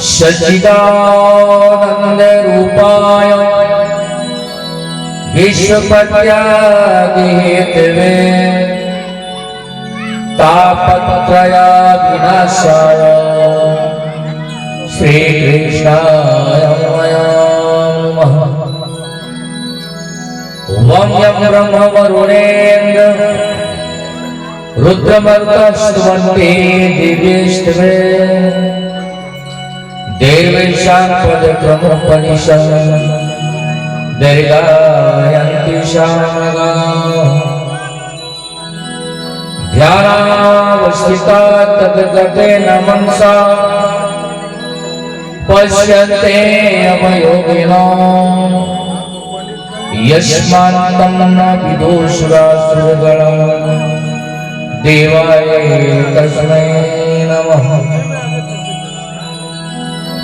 सच्चिदानंद रूपाय विश्वपत्यादिहेतवे तापत्रया विनाशाय श्री कृष्णाय नमः। वम्यं ब्रह्म वरुणेन्द्र रुद्रमरुतस्तुवन्ते दिव्येष्टवे देवैशापदक्रमोपनिषत् दीर्घायन्ति शामगा ध्यानावस्थिता तद्गतेन मनसा पश्यन्ते अवयोगिनो यस्मान्तं न विदुषुरासुरगणं देवाय तस्मै नमः।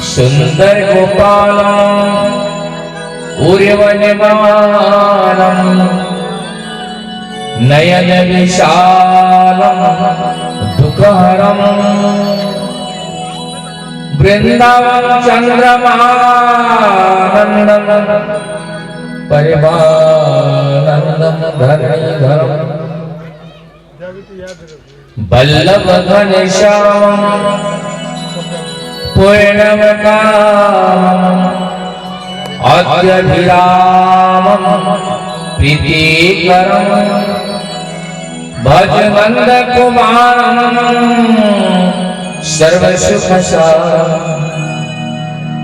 सुंदर गोपालम् उर्वनिमानम् नयन विशालम् दुःखहरम् वृंदावन चंद्रमानंदम् परिमानंदम् धरणीधरम् वल्लभ घनश्यामम् पूर्णमकामम् अद्यभिरामम् प्रीतिकरम् भज नन्दकुमारम् सर्वसुखसारम्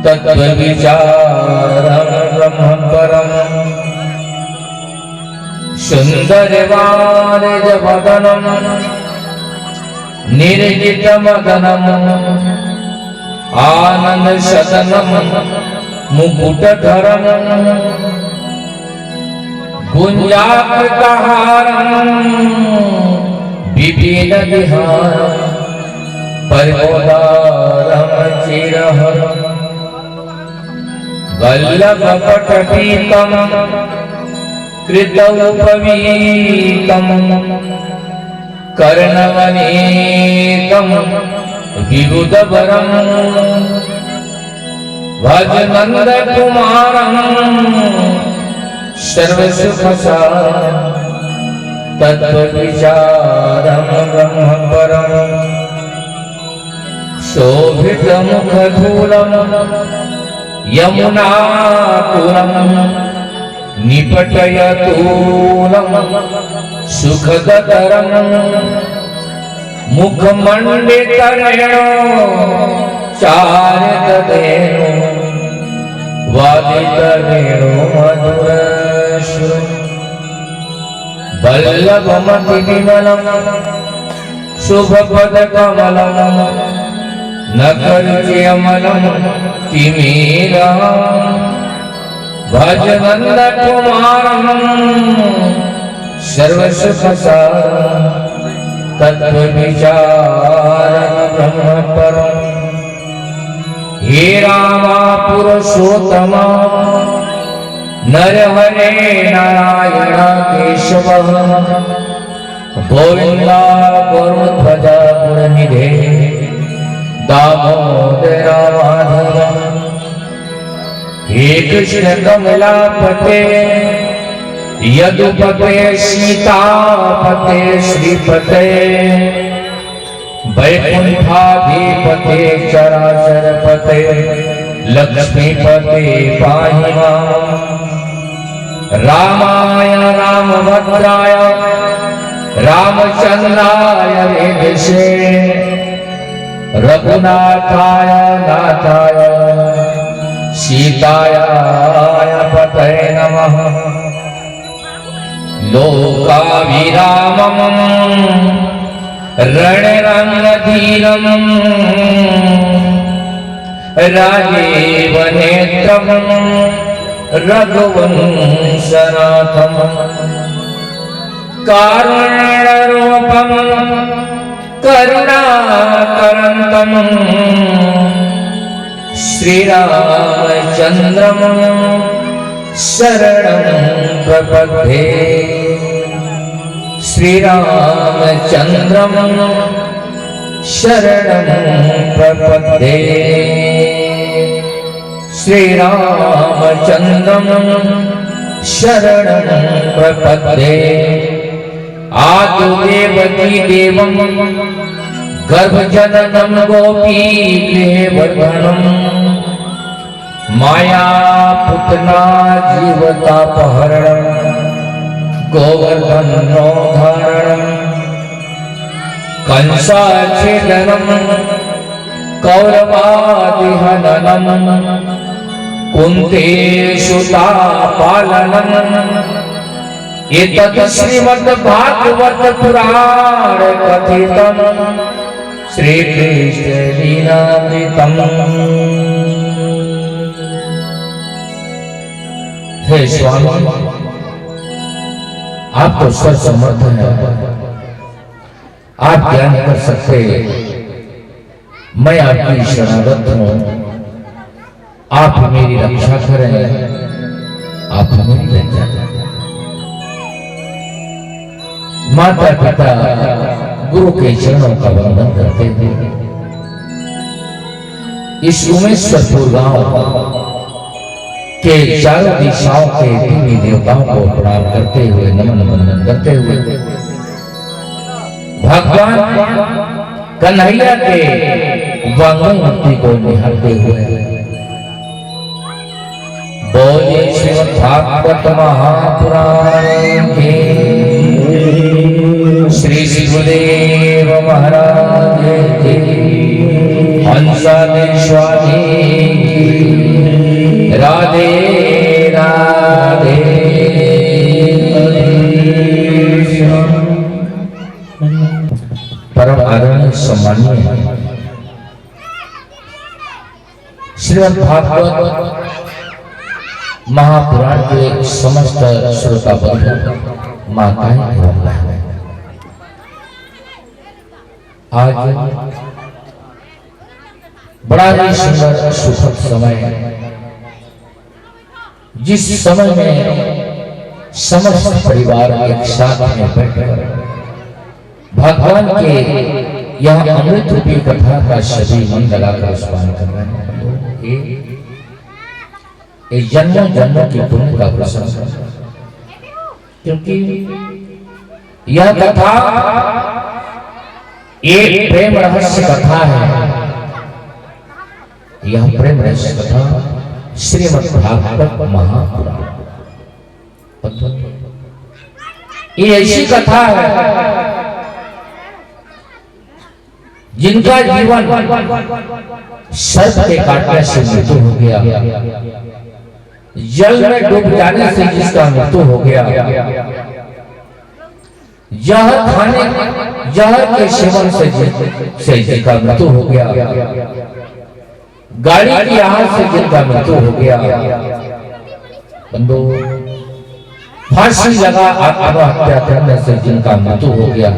तत्त्वविचारम् ब्रह्मपरम् सुन्दरवारिजवदनम् निर्जितमदनम् आनंद सदनम मुकुटधरम गुंजाकृतहारम विपिन विहारम परिमोदारम चिरहरम वल्लभपटपीतम कृतौपवीतम कर्णवनेकम विबुधवरम् भज नन्दकुमारम् सर्वसुखसारम् तत्त्वविचारम् ब्रह्मपरम् शोभितमुखधूलम् यमुनापुरम् निपटयतूलम् सुखदतरम् मुखमण्डितरेणो चारितदेनो वादितवेणो मधुरश्रु वल्लभमतिविमलम् शुभपदकमलम् नखर्च्यमलम् तिमिरम् भज नन्दकुमारम् सर्वसुखसारम् तत्त्वविचारम् ब्रह्मपरम् हे रामा पुरुषोत्तम नरहरे नारायण केशव गोविन्दा गरुड़ध्वज गुणनिधे दामोदर माधव हे कृष्ण कमलापते यदुपते सीतापते श्रीपते वैकुंठाधिपते चराचरपते लक्ष्मीपते पाहि माम् रामाय रामभद्राय रामचंद्राय वेदसे रघुनाथाय नाथाय सीताय पतये नमः। लोकाभिरामम् रणरंगधीरम् राजीवनेत्रम् रघुवंशनाथम् कारुण्यरूपम् करुणाकरन्तम् श्रीरामचन्द्रम् शरणं प्रपद्ये श्रीरामचन्द्रं शरणं प्रपद्ये। श्रीरामचन्द्रं शरणं प्रपद्ये। आदिदेवकी देवं गर्भजननं गोपीवर्धनं मायापुतना जीवतापहरणं गोवर्धनोद्धारणं कंसाच्छेदनं कौरवादिहननं कुन्तीसुतापालनम् एतत् श्रीमद्भागवत पुराण कथितं श्रीकृष्ण लीलामृतम्। हे स्वामी, आप तो सर्वसमर्थ हैं, आप ज्ञान कर सकते, मैं आपकी शरणागत हूं, आप मेरी रक्षा करें, आप मेरी रक्षा करें। माता पिता गुरु के चरणों का वंदन करते थे। इस उमेश्वरपुर गांव के चारों दिशाओं के देवी देवताओं को प्रणाम करते हुए, नमन वंदन करते हुए, भगवान कन्हैया के वांगमूर्ति को निहारते हुए बोले श्रीमद्भागवत महापुराण के श्री गुरुदेव महाराज के हंसादेव स्वामी राधे राधे। परम आदरणीय सम्मानीय श्रीमद्भागवत महापुराण के समस्त श्रोता बंधु, माताएं एवं बहनें, आज बड़ा ही सुंदर सुखद समय है, जिस समय में समस्त परिवार एक साथ में बैठकर भगवान के यह अमृत रूपी कथा का सभी मन लगाकर स्मरण कर रहे हैं। ये जन्मों जन्मों की पुण्य का प्रसंग है, क्योंकि यह कथा एक प्रेम रहस्य कथा है। यह प्रेम रहस्य कथा श्रीमद्भागवत महापुराण, ये ऐसी कथा है जिनका जीवन सर्प के काटने से मृत्यु हो गया, जल में डूब जाने से जिसका मृत्यु हो गया, जहर के सेवन से जिसका मृत्यु हो गया, गाड़ी की आग से जिनका मृत्यु हो गया, बंधु फांसी लगा आत्महत्या करने से जिनका मृत्यु हो गया,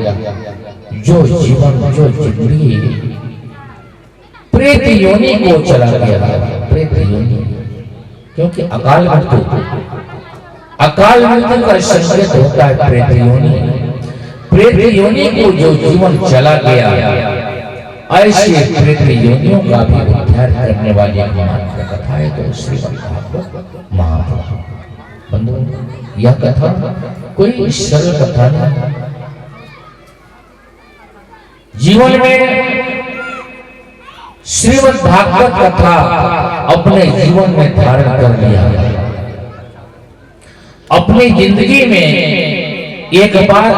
जो जीवन जो जिंदगी प्रेत योनि को चला गया, प्रेत योनि, क्योंकि अकाल मृत्यु का संकेत होता है प्रेत योनि। प्रेत योनि को जो जीवन चला गया, ऐसे प्रेत योनियों का भी उद्धार करने वाली एकमात्र कथा है तो श्रीमद्भागवत महापुराण। बंधु, यह कथा कोई सरल कथा नहीं, जीवन में श्रीमद्भागवत कथा अपने जीवन में धारण कर लिया, अपनी जिंदगी में एक बार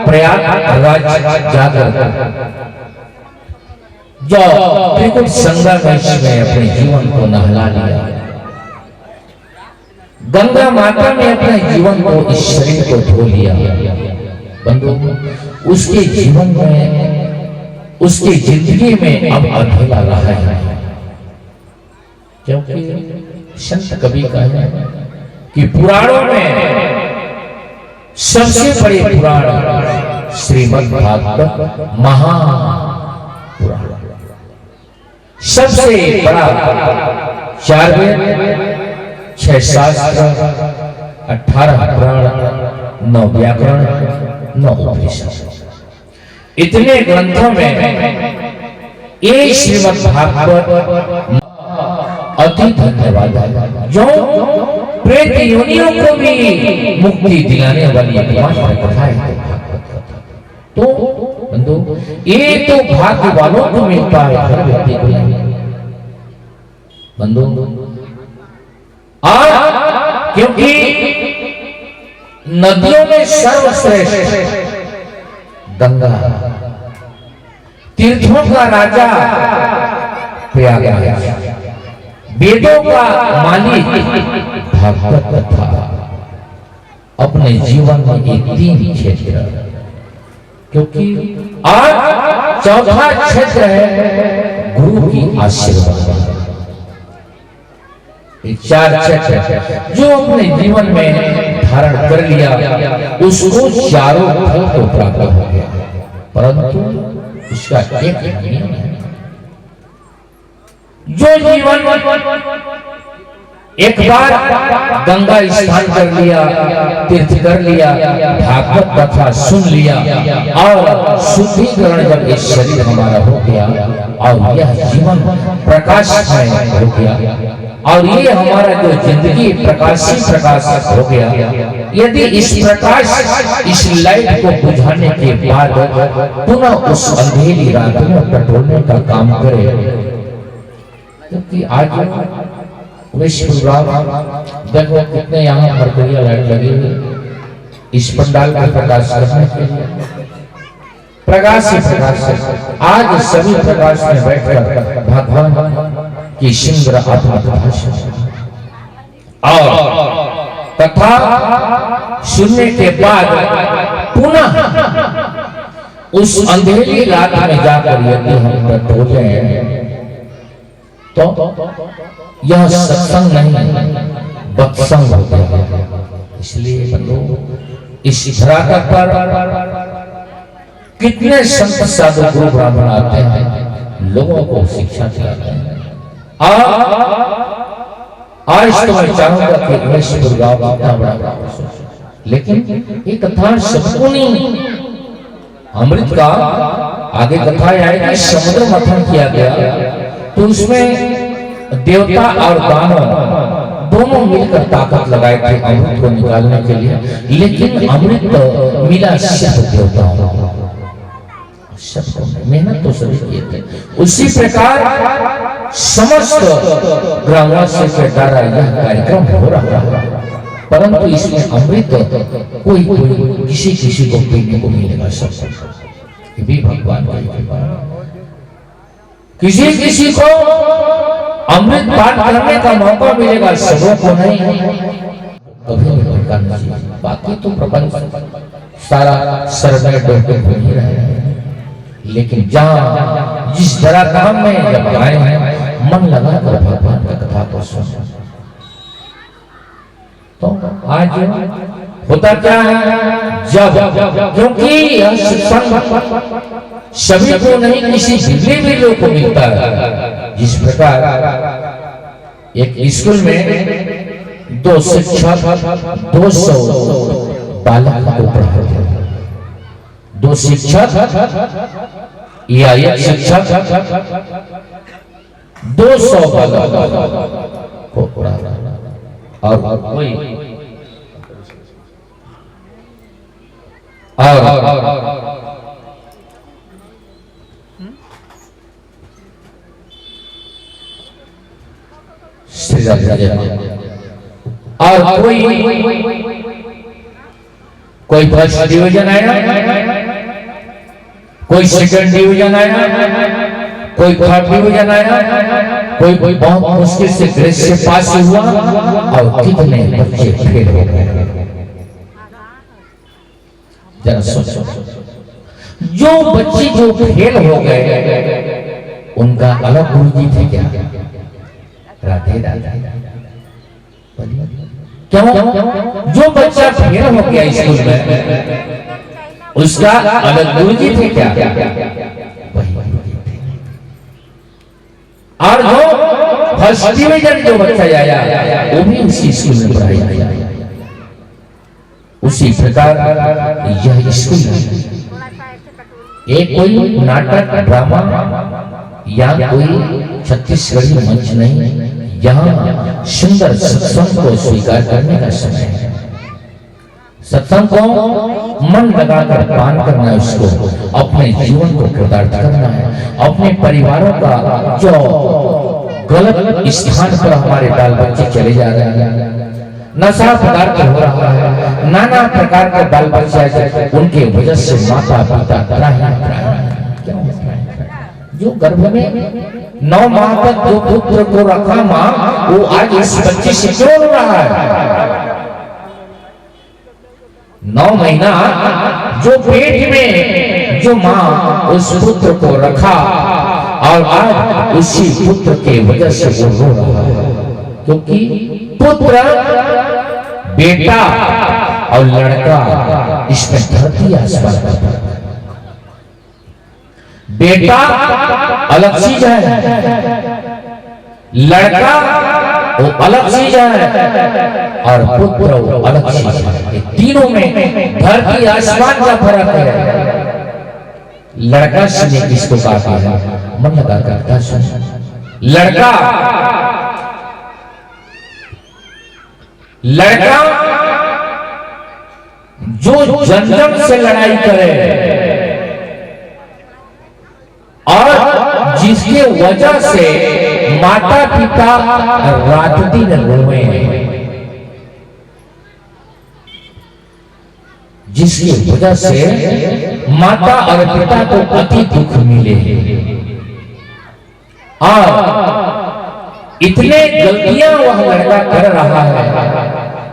प्रयागराज जाकर जो त्रिकुट संगम में अपने जीवन को नहला लिया, गंगा माता ने अपने जीवन को, इस शरीर को धो लिया। बंधु, उसके जीवन में, उसकी जिंदगी में अब अधूरा रहा है, क्योंकि संत कवि कहते हैं कि पुराणों में सबसे बड़े पुराण श्रीमद्भागवत महापुराण, सबसे बड़ा 4 वेद, 6 शास्त्र, 18 पुराण, 9 व्याकरण, 9 उपनिषद, इतने ग्रंथों में ये श्रीमद्भागवत अति धन्यवाद है जो प्रेत योनियों को भी मुक्ति दिलाने वाली एकमात्र कथा है। तो बंधु, ये तो भाग्य वालों को मिलता है, हर व्यक्ति को नहीं बंधु। और क्योंकि नदियों में सर्वश्रेष्ठ गंगा, तीर्थों का राजा प्रयागराज, वेदों का मालिक भागवत था। अपने जीवन में ये 3 क्षेत्र, क्योंकि और चौथा क्षेत्र है गुरु की आशीर्वाद। 4 क्षेत्र जो अपने जीवन में धारण कर लिया, उसको चारों फल को प्राप्त हो गया। परंतु उसका एक नियम है, जो जीवन एक बार गंगा स्नान कर लिया, तीर्थ कर लिया, भागवत कथा सुन लिया और शुद्धिकरण जब इस शरीर हमारा हो गया और यह जीवन प्रकाशमय हो गया और ये हमारा जो जिंदगी प्रकाश हो गया, यदि इस प्रकाश, इस लाइट को बुझाने के बाद पुनः उस अंधेरी रात में टटोलने का काम करे, क्योंकि आज विश्व देखो कितने यहाँ मरकरिया लाइट लगी हुई इस पंडाल का प्रकाश करने के लिए, प्रकाश से आज सभी प्रकाश में बैठकर भगवान की सुंदर आत्मकथा और कथा सुनने के बाद पुनः उस अंधेरी रात में जाकर यदि हम टटोले तो यह सत्संग नहीं बत्संग होता है। इसलिए बंधु, इस धरातल पर कितने संत साधु गुरु ब्राह्मण आते हैं, लोगों को शिक्षा दिलाते हैं। आज तो मैं चाहूंगा कि वैश्य गांव कितना बड़ा, लेकिन ये कथा सबको नहीं, अमृत का आगे कथा आएगी, समुद्र मंथन किया गया तो उसमें देवता और दानव दोनों मिलकर ताकत लगाए थे अमृत को निकालने के लिए, लेकिन अमृत मिला सिर्फ देवताओं को, सबको मेहनत तो सभी किए थे। उसी प्रकार समस्त ग्रामवासियों के द्वारा यह कार्यक्रम हो रहा है, परंतु इसमें अमृत कोई किसी को पीने को मिलेगा, सब भी भगवान की कृपा। किसी को अमृत पान करने का मौका मिलेगा, सबों को नहीं। कभी नहीं करना चाहिए। बाकी तो प्रपंच सारा सरदर डोके हो ही रहे हैं, लेकिन जहाँ जिस तरह काम में जब आए हैं, मन लगा कर भगवान की कथा को सुनो। तो आज होता क्या है, जब क्योंकि यह सत्संग सभी को नहीं, किसी बिल्ली को मिलता है। जिस प्रकार एक स्कूल में 2 शिक्षक 200 बालक को पढ़ाते हैं, 2 शिक्षक या एक शिक्षक 200 बालक को पढ़ाता है। और कोई और कोई फर्स्ट डिवीजन आया, कोई सेकंड डिवीजन आया, कोई थर्ड डिवीजन आया, कोई बहुत मुश्किल से ग्रेड से पास हुआ, और कितने बच्चे फेल हो गए। जरा सोचो, जो बच्चे जो फेल हो गए उनका अलग गुरुजी थे क्या? राधे राधे। क्यों? जो बच्चा फेल हो गया स्कूल में उसका अलग गुरुजी थे क्या? और जो फर्स्ट डिवीजन जो बच्चा आया वो भी उसी स्कूल में पढ़ाया। उसी प्रकार यह स्कूल है, एक कोई नाटक ड्रामा या कोई छत्तीसगढ़ी मंच नहीं, यहाँ सुंदर सत्संग को स्वीकार करने का समय है। सत्संग को मन लगाकर पान करना है, उसको अपने जीवन को कृतार्थ करना है। अपने परिवारों का जो गलत स्थान पर हमारे बाल बच्चे चले जा रहे हैं, नशा पदार्थ हो रहा है, नाना प्रकार के बाल बच्चे उनके वजह से माता पिता जो गर्भ में 9 माह तक जो पुत्र को रखा माँ, वो आज इस बच्चे से क्यों रो रहा है? 9 महीना जो पेट में जो माँ उस पुत्र को रखा, और आज उसी पुत्र के वजह से वो रो रहा है, क्योंकि पुत्र बेटा और लड़का इसमें धरती आसमान का बेटा अलग चीज है, लड़का वो अलग चीज है, और पुत्र वो अलग चीज है। तीनों में धरती आसमान का फर्क है। लड़का सुनिए किसको कहा है, मन लगा करता सुन। लड़का जो जन से लड़ाई करे और जिसके वजह से माता पिता रात दिन रोए, जिसकी वजह से माता और पिता को अति दुख मिले, और इतने गलतियां वह लड़का कर रहा है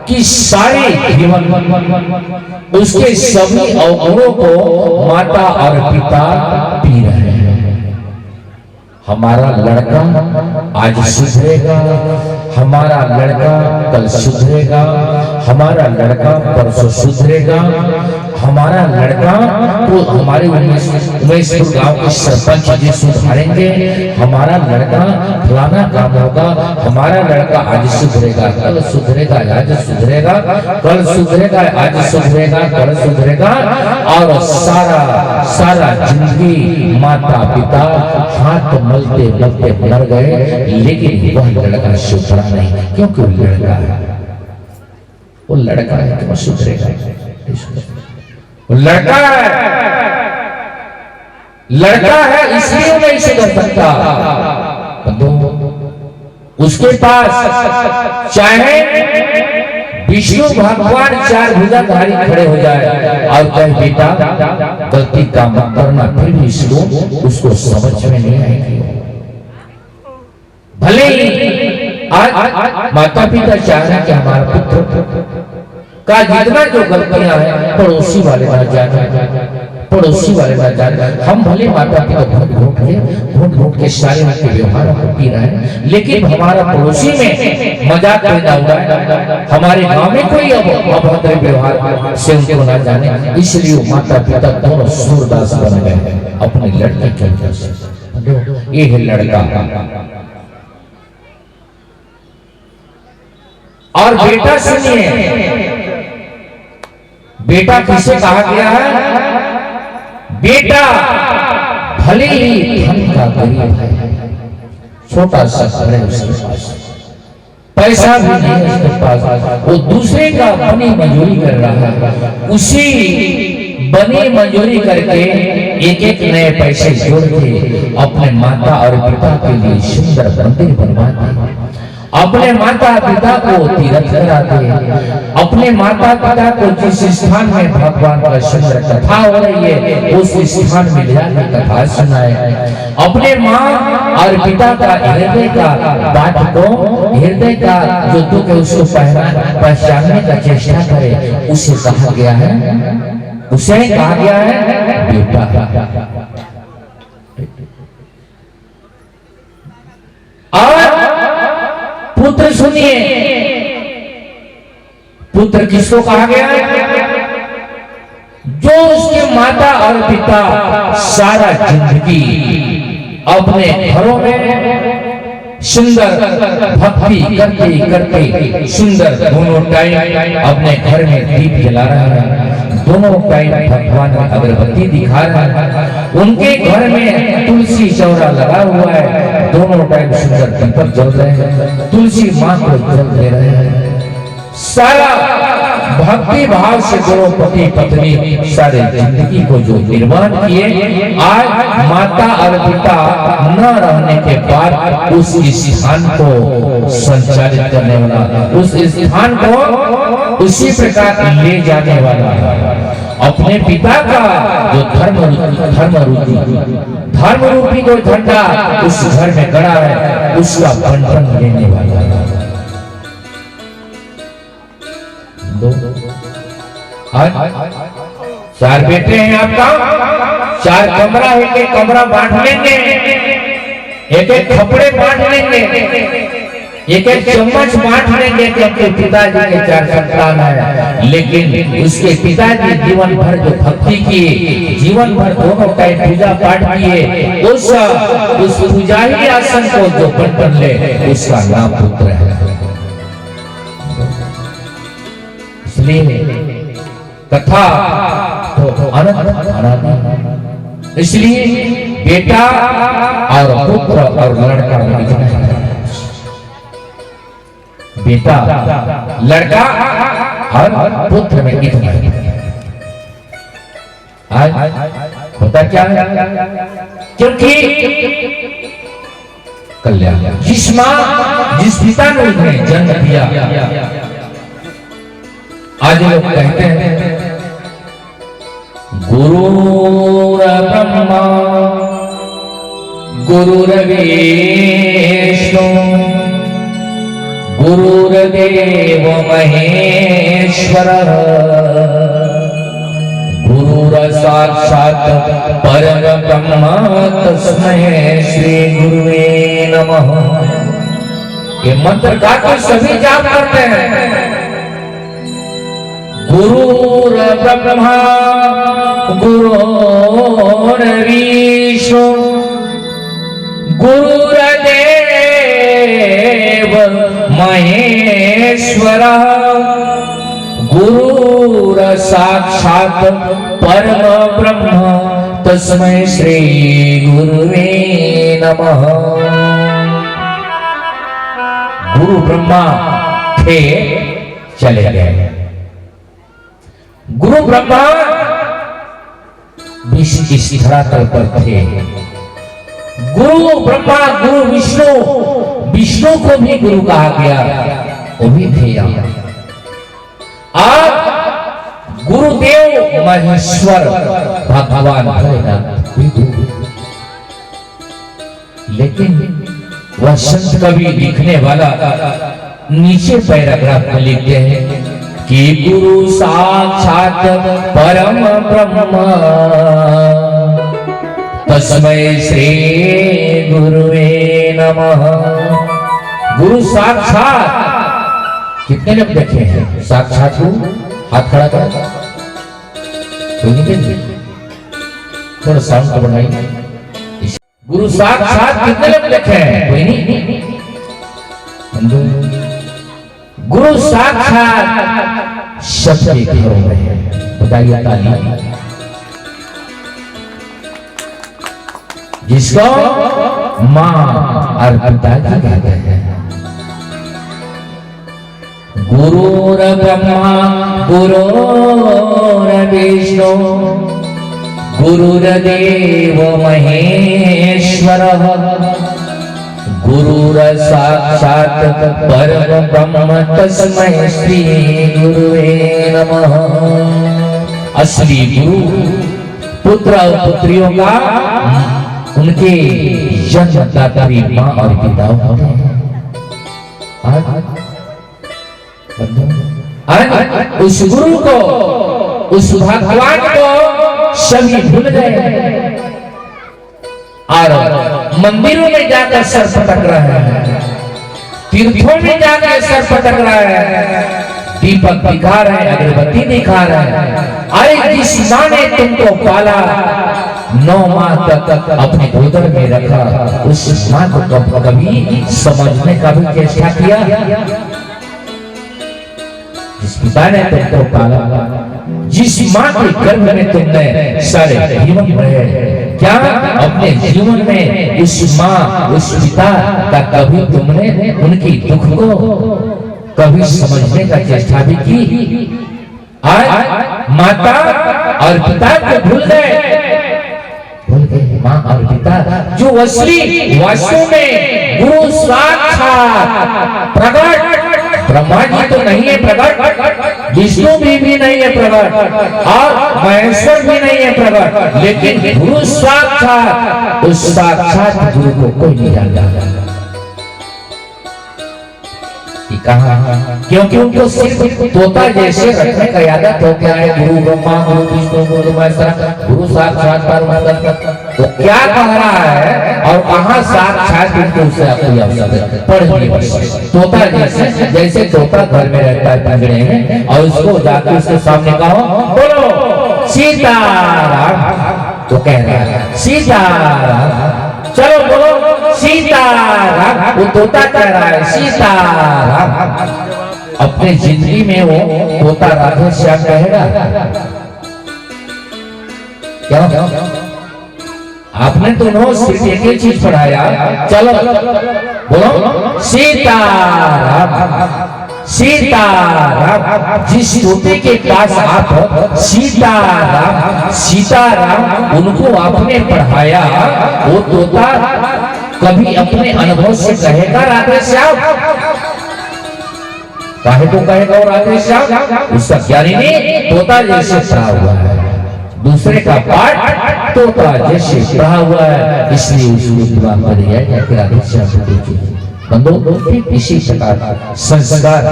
कि सारे जीवन उसके सभी अवगुणों को माता और पिता पी रहे हैं। हमारा लड़का आज सुधरेगा, हमारा लड़का कल सुधरेगा, हमारा लड़का परसों सुधरेगा, हमारा लड़का तो हमारे उमेशपुर गांव के सरपंच जी सुधारेंगे, हमारा लड़का फलाना काम होगा, हमारा लड़का आज सुधरेगा, कल सुधरेगा, आज सुधरेगा, कल सुधरेगा, आज सुधरेगा, कल सुधरेगा, और सारा जिंदगी माता पिता हाथ मलते मलते मर गए, लेकिन वह लड़का सुधरा नहीं, क्योंकि वो लड़का है, वो लड़का है कि वह सुधरेगा, वो लड़का है इसलिए नहीं सुधर सकता। उसके पास चाहे विष्णु भगवान 4 भुजाधारी खड़े हो जाए और कहे बेटा गलती का मत करना, फिर भी उसको समझ में नहीं आएगी। भले ही आज माता पिता चाह रहे कि हमारा पुत्र का जितना जो गलतियां हैं पड़ोसी वाले ना जाने, हम भले माता पिता घूट के सारे उनके व्यवहार को पी रहे हैं, लेकिन हमारा पड़ोसी में मजाक पैदा हुआ है, हमारे गांव में कोई अभद्र व्यवहार से उनको ना जाने, इसलिए माता पिता दोनों सूरदास बन गए अपने लड़के के वजह से। ये है लड़का। और बेटा सुनिए, बेटा किसे कहा गया है? बेटा भले ही धन का गरीब है, छोटा सा घर है उसके पास, पैसा भी नहीं है उसके पास, वो दूसरे का बनी मजूरी कर रहा है, उसी बनी मजूरी करके एक नए पैसे जोड़ के अपने माता और पिता के लिए सुंदर मंदिर बनवाते, अपने माता पिता को तीर्थ कराते, अपने माता पिता को जिस स्थान में भगवान का सुंदर कथा हो रही है उस स्थान में जाकर कथा सुनाए, अपने माँ और पिता का हृदय का बात को, हृदय का जो दुख है उसको पहचानने का चेष्टा करे, उसे कहा गया है बेटा। और पुत्र सुनिए, पुत्र किसको कहा गया है? जो उसके माता और पिता सारा जिंदगी अपने घरों में सुंदर भक्ति करते करते सुंदर दोनों टाइम अपने घर में दीप जला रहा है, दोनों टाइम भगवान में अगरबत्ती दिखा रहा है, उनके घर में तुलसी चौरा लगा हुआ है, दोनों टाइम सुंदर दीपक जल रहे हैं, तुलसी माँ को जल दे रहे हैं। सारा भक्ति भाव से दोनों पति पत्नी सारे जिंदगी को जो निर्माण किए, आज माता और पिता न रहने के बाद उस स्थान को संचालित करने वाला, उस स्थान को उसी प्रकार ले जाने वाला, अपने पिता का जो धर्म रूपी जो झंडा उस घर में गड़ा है, उसका बंटन लेने वाला। दो चार बेटे हैं आपका, चार कमरा, एक कमरा बांट लेंगे, एक कपड़े बांट लेंगे, एक चम्मच बांट लेंगे, क्योंकि पिताजी के चार संतान है। लेकिन उसके पिताजी जीवन भर जो भक्ति किए, जीवन भर दोनों टाइम पूजा पाठ किए, उस पुजारी आसन को जो बंटन ले, उसका नाम पुत्र है। कथा तो अनंत, इसलिए बेटा और पुत्र और लड़का में इतना है, बेटा लड़का और पुत्र में इतना है। आज होता क्या है, क्योंकि कल्याण जिस माँ जिस पिता ने उन्हें जन्म दिया, आज लोग कहते हैं गुरु ब्रह्मा गुरुर्विष्णु गुरुर्देव महेश्वरः गुरुर् साक्षात् परब्रह्म तस्मै श्री गुरुवे नमः। ये मंत्र का तो सभी जाप करते हैं। गुरुर्ब्रह्मा गुरुर्विष्णु गुरुर्देव महेश्वरः गुरुर् साक्षात् परम ब्रह्म तस्मै श्री गुरुवे नमः। गुरु ब्रह्मा थे, चले गए। गुरु ब्रह्मा इस धरातल पर थे। गुरु ब्रह्मा गुरु विष्णु, विष्णु को भी गुरु कहा गया, वो भी थे। आज गुरुदेव महेश्वर भगवान भोलेनाथ, लेकिन वह संत कवि लिखने वाला नीचे पैराग्राफ में लिखते हैं कि गुरु साक्षात परम ब्रह्म तस्मै श्री गुरुवे नमः। गुरु साक्षात, कितने लोग देखे हैं साक्षात को? हाथ खड़ा करो, थोड़ा साउंड को बढ़ाइए। गुरु साक्षात कितने लोग देखे हैं? कोई नहीं। गुरु साक्षात सबके घरों में है। बताइए ताली। जिसको मां और पिताजी कहते हैं। गुरुर ब्रह्मा गुरुर विष्णु गुरुर्देव महेश्वरः गुरुर साक्षात् परब्रह्म तस्मै श्री गुरुवे नमः। असली गुरु पुत्र और पुत्रियों का उनके जन्मदात्री मां और पिता होते हैं। उस गुरु को, उस भगवान को सभी भूल गए और मंदिरों में जाकर सर पटक रहे हैं, तीर्थों में जाकर सर पटक रहे हैं, दीपक दिखा रहे हैं, अगरबत्ती दिखा रहे हैं। अरे जिस मां ने तुमको पाला, 9 माह तक अपने गोद में रखा, उस मां को कभी समझने का भी चेष्टा किया? जिस पिता ने तुमको पाला, जिस माँ के गर्भ में तुमने सारे जीवन रहे, क्या अपने जीवन में उस माँ उस पिता का कभी तुमने उनकी दुख को कभी समझने का चेष्टा भी की? आज माता और पिता को भूल गए माँ और पिता जो असली वास्तव में गुरु साक्षात प्रकट, ब्रह्मा जी तो नहीं है प्रकट, विष्णु भी नहीं है प्रकट और महेश्वर भी नहीं है प्रकट, लेकिन गुरु साक्षात, उस साक्षात गुरु को कोई नहीं जानता। क्योंकि उनको सिर्फ तोता जैसे रखने का आदत हो गया है, गुरु ब्रह्मा गुरु विष्णु गुरु महेश्वर गुरु साक्षात परमात्मा, तो क्या कह रहा है और कहां साक्षात उनको उससे पढ़ तोता जैसे, जैसे तोता घर में रहता है पिंजरे में और उसको जाकर उसके सामने कहो बोलो सीताराम, तो कह रहा है सीताराम, चलो बोलो सीताराम, वो तोता कह रहा है सीताराम। अपने जिंदगी में वो तोता राधे श्याम कहेगा क्या? आपने तो नो सिर्फ एक ही चीज पढ़ाया, चलो बोलो सीताराम सीताराम। जिस तोते के पास आप सीताराम सीताराम उनको आपने पढ़ाया, वो तोता कभी अपने अनुभव से कहेगा राधे श्याम? काहे को कहेगा वो राधे श्याम? उसका ज्ञानी ने तोता जैसे पढ़ा हुआ है, दूसरे का पाठ तोता जैसे पढ़ा हुआ है, इसलिए उसको दुआ कर दिया कि राधे श्याम को देखिए। बंदो इसी प्रकार संस्कार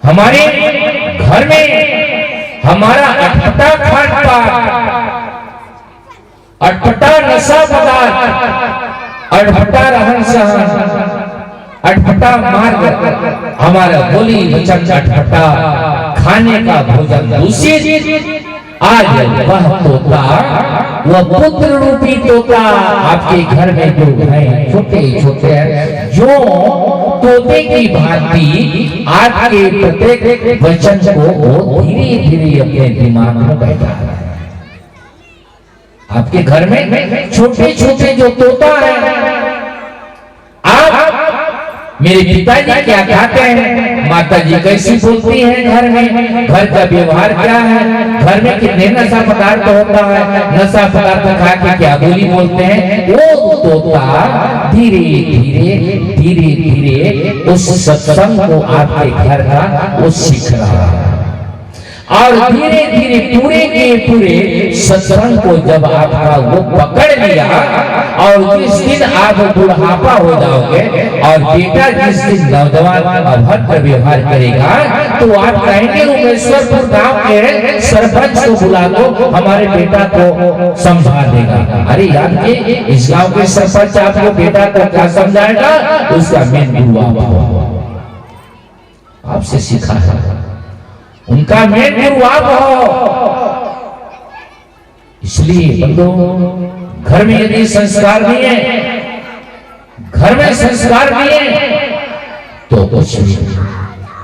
हमारे घर में हमारा अटपटा खान पान, अटपटा नशा पदार्थ, अटपटा रहन सहन, अटपटा मार्ग, हमारा बोली वचन अटपटा, खाने का भोजन दूषित। आज वह तोता, वह पुत्र रूपी तोता आपके घर में जो है छोटे छोटे हैं, जो तोते की भांति आपके प्रत्येक वचन को धीरे धीरे अपने दिमाग में बैठा है। आपके घर में छोटे छोटे जो तोता है, आप मेरे पिताजी क्या कहते हैं, माताजी कैसी बोलती हैं, घर में घर का व्यवहार क्या है, घर में कितने नशा पदार्थ होता है, नशा पदार्थ खा के क्या बोली बोलते हैं, वो तोता धीरे धीरे धीरे धीरे उस सत्संग को आपके घर का वो सीख रहा है। और धीरे धीरे पूरे के पूरे सत्संग को जब आपका वो पकड़ लिया, और जिस दिन आप बुढ़ापा हो जाओगे और बेटा जिस दिन नौजवान अभद्र व्यवहार करेगा, तो आप कहेंगे उमेश्वरपुर गांव के सरपंच को बुला दो, हमारे बेटा को समझा देगा। अरे यार ये इस गांव के सरपंच आपको बेटा को क्या समझाएगा? उसका मेन गुरु आपसे सीखा है, उनका मेन गुरु आप हो। इसलिए बंदो घर में यदि संस्कार नहीं है, घर में संस्कार नहीं है, तो कुछ नहीं।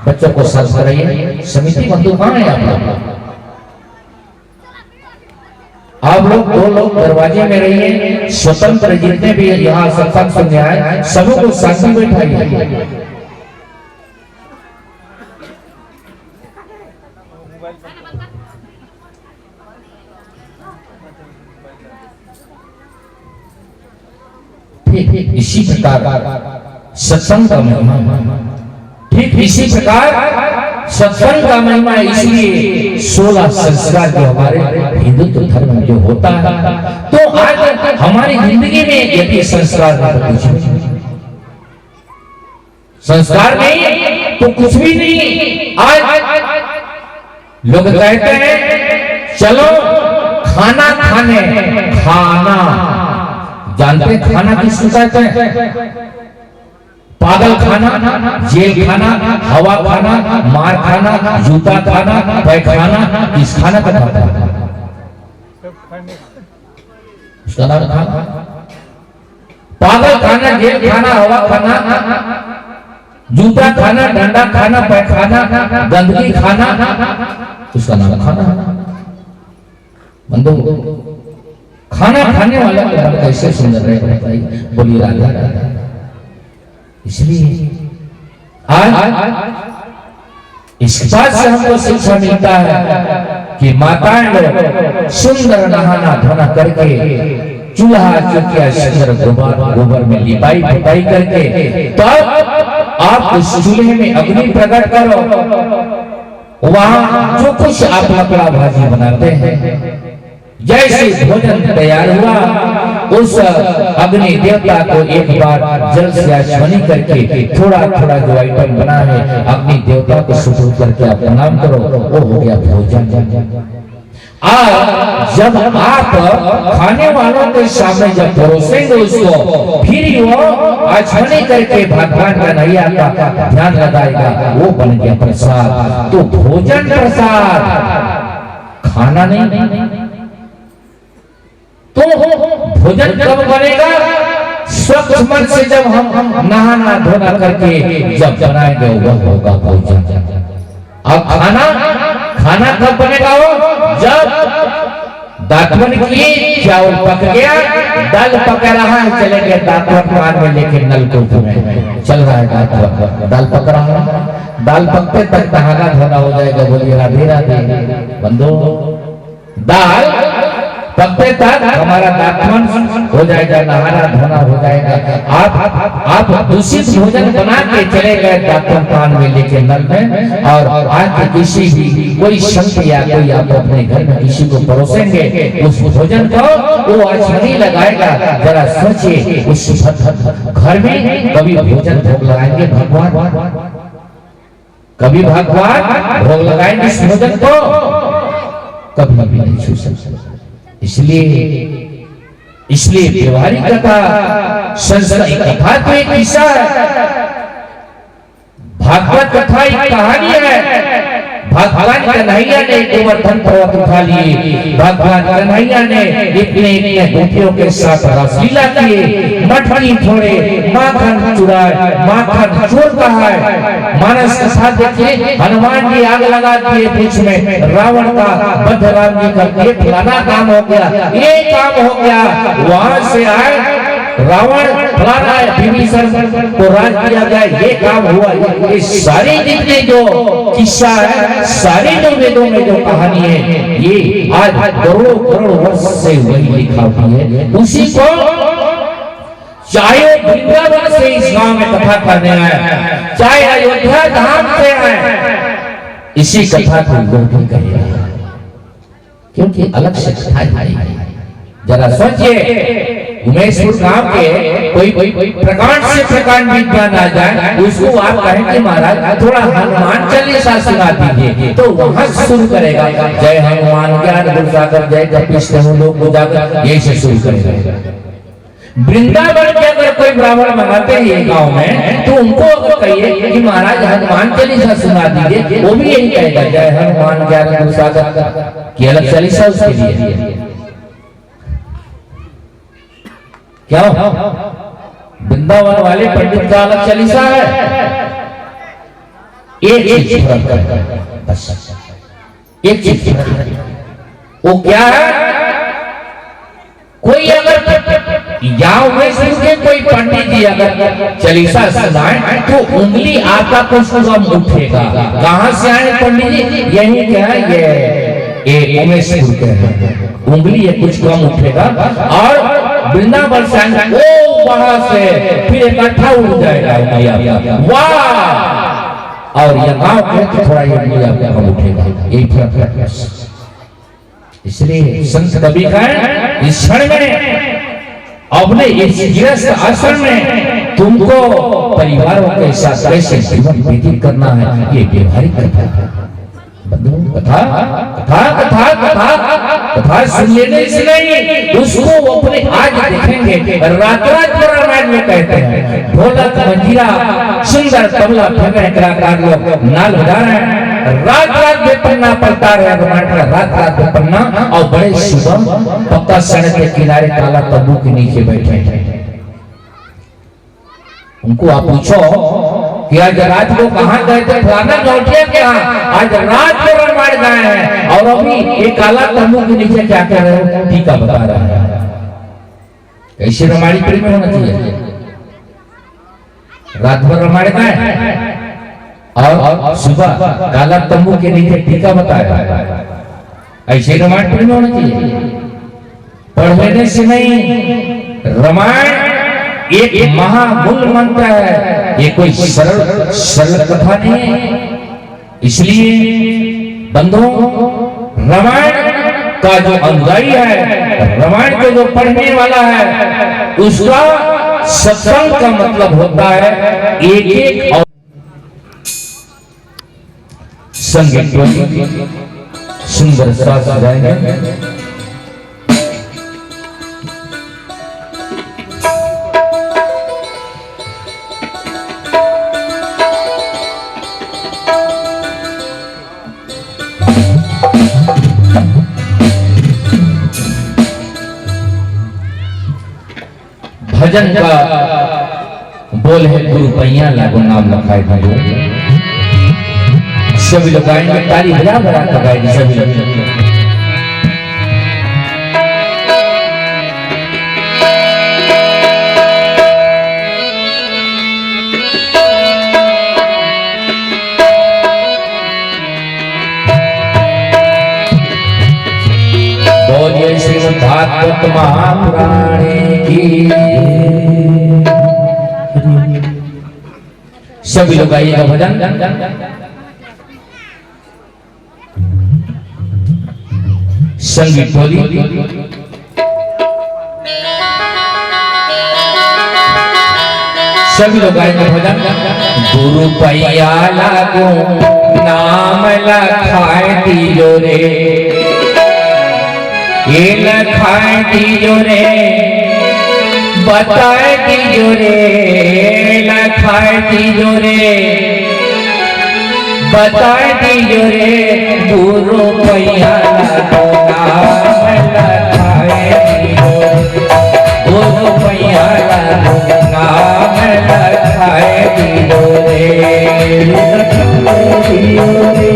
बच्चों को साथ कराइए। समिति बंधु कहाँ है आप लोग 2 लोग दरवाजे में रहिए, स्वतंत्र जितने भी यहाँ सत्संग सुनने आए सबों को साथ में बैठाइए। इसी प्रकार सत्संग का महिमा, ठीक इसी प्रकार सत्संग का महिमा। इसलिए 16 संस्कार जो हमारे हिंदुत्व धर्म में जो होता है, तो आज हमारी जिंदगी में यदि संस्कार नहीं तो कुछ भी नहीं। आज लोग कहते हैं चलो खाना खाने, खाना जानते खाना किसको कहते हैं? पागल खाना, जेल खाना, हवा खाना, मार खाना, जूता खाना, पैखाना, किस खाना का खाता है? उसका नाम खाना। पागल खाना, जेल खाना, हवा खाना, जूता खाना, डंडा खाना, पैखाना, गंदगी खाना, उसका नाम खाना। बंधु, खाना खाने वाला कैसे सुंदर रहे, बोली राधा राधा। इसलिए आज इस बात से हमको शिक्षा मिलता है कि माताएं लोग सुंदर नहाना धोना करके, चूल्हा चौकिया शहर गोबर में लिपाई पुताई करके, तब आप उस चूल्हे में अग्नि प्रकट करो, वहां जो कुछ आप लकड़ा भाजी बनाते हैं, जैसे भोजन तैयार हुआ, उस अग्नि देवता को एक बार जल से आचमनी करके थोड़ा थोड़ा जो आइटम बना है, अग्नि देवता को सुपुर्द करके आप प्रणाम करो, वो हो गया भोजन। आज जब आप खाने वालों के सामने जब परोसेंगे उसको, फिर वो आचमनी करके भगवान का नैया का ध्यान लगाएगा, वो बन गया प्रसाद। तो भोजन प्रसाद, खाना नहीं। तो भोजन कब बनेगा? स्वच्छ मन से जब हम नहाना धोना करके जब बनाएंगे, वह होगा भोजन। अब खाना कब बनेगा? वो जब दातवन की चावल पक गया, दाल पक रहा है, चलेंगे दातवन पान में लेके नलकूप में चल रहा है दातवन, दाल पक रहा है, दाल पकते तक नहाना धोना हो जाएगा। बोलिए राधे राधे। बंधु, दाल पकते तक हमारा दातवन हो जाएगा, नहाना धोना हो जाएगा। आप दूषित भोजन बना के चले गए दातवन पान में लेके नल में, और आज किसी भी कोई संत या कोई आप अपने घर में किसी को परोसेंगे, उस भोजन को वो आचमनी लगाएगा। जरा सोचिए, उस घर में कभी भोजन भोग लगाएंगे भगवान? कभी भगवान भोग लगाएंगे इस भोजन को? कभी भी नहीं छू सकते। इसलिए व्यवहारिक कथा, संस्कृत कथा तो एक किस्सा है, भागवत कथा एक कहानी है। भगवान कन्हैया ने गोवर्धन पर्वत उठा लिए, भगवान कन्हैया ने इतने गोपियों के साथ रासलीला किए, मटकी फोड़े, माखन चुराए, माखन चोर कहा है। मानस के साथ देखिए, हनुमान जी आग लगा दिए बीच में, रावण का बद्ध राम जी करके फलाना काम हो गया, ये काम हो गया। वहां से आए रावण फलाना विभीषण को राज किया गया, ये काम हुआ। ये सारी जितने जो किस्सा है, सारी जो वेदों में जो कहानी है, ये आज करोड़ों करोड़ वर्ष से वही लिखा हुआ है। उसी को चाहे वृंदावन से इस गांव में कथा करने आए, चाहे अयोध्या धाम से आए, इसी कथा को लोग भी कहेगा, क्योंकि अलग से कथा है। जरा सोचिए, उमेशपुर गांव के कोई प्रकांड से प्रकांड विद्वान आ जाए, उसको आप कहें कि महाराज थोड़ा हनुमान चालीसा सुना दीजिए, तो वहां शुरू करेगा, जय हनुमान ज्ञान गुण सागर जय जपिष्ठ लोक उजागर, यही से शुरू करेगा। वृंदावन के अगर कोई ब्राह्मण मंगाते हैं ये गांव में, तो उनको अगर कहिए कि महाराज हनुमान चालीसा सुना दीजिए, वो भी यही कहेगा, जय हनुमान ज्ञान गुण सागर की अलग चालीसा उसके लिए। क्या वृंदावन वाले पंडित का अलग चालीसा है? एक चीज फर्क है, बस एक चीज फर्क है। वो क्या है? कोई अगर गांव में के कोई पंडित जी अगर चालीसा सुनाए, तो उंगली आपका कुछ कम उठेगा। कहां से आए पंडित जी? यही क्या है, ये उमेशपुर के हैं, उंगली ये कुछ कम उठेगा। और वृंदावन से वो वहां से फिर इकट्ठा उड़ जाएगा, वाह। और ये गांव के थोड़ा ये कम उठेगा, यही फर्क है। इसलिए संत कवि का इस क्षण में अपने इस गृहस्थ आश्रम में तुमको परिवारों के साथ कैसे जीवन व्यतीत करना है, ये व्यवहारिक कथा है। कथा कथा कथा कथा कथा सुन लेने से नहीं, उसको अपने आज देखेंगे। रात रात रामायण में कहते हैं, ढोलक मंजीरा सुंदर तबला कलाकार लोग नाल बजा रहे हैं, रात रात बेपन्ना पलता रहे, रात रात बेपन्ना, और बड़े शुभम पक्का सड़क के किनारे काला तंबू के नीचे बैठे हैं। उनको आप पूछो कि आज रात को कहाँ गए थे, फलाना नौटिया के यहाँ आज रात को रामायण गाए हैं, और अभी एक काला तंबू के नीचे क्या कर रहे हो, टीका बता रहा है। कैसे रामायण प्रेम में होना चाहिए, रात भर रामायण गाए और सुबह काला तंबू के नीचे टीका बताया, ऐसे रामायण प्रेम में होना चाहिए। पढ़ने से नहीं, रामायण एक महामूल मंत्र है, ये कोई सरल कथा नहीं है। इसलिए बंधुओं, रामायण का जो अनुयायी है, रामायण को जो पढ़ने वाला है, उसका सत्संग का मतलब होता है एक एक और संगीत सुंदर सा सजाएंगे। भजन का बोल है गुरु पैया लागो नाम लखाए भाई। सभी लोग गाएंगे, ताली बजा बजा कर गाएंगे सभी लोग। बोलिए श्रीमद् भागवत महापुराण की। सभी लोग गाइएगा भजन। संगीत बोली। सभी लोग गाएंगे भजन। गुरु पैया लागो नाम लखाए दियो रे, ये लखाए दियो रे, बताए दियो रे, लखाए दियो रे, बताए दियो रे, गुरु पैया लागो नाम लखाए दियो रे, गुरु पैया लागो नाम लखाए दियो रे, लखाए दियो रे,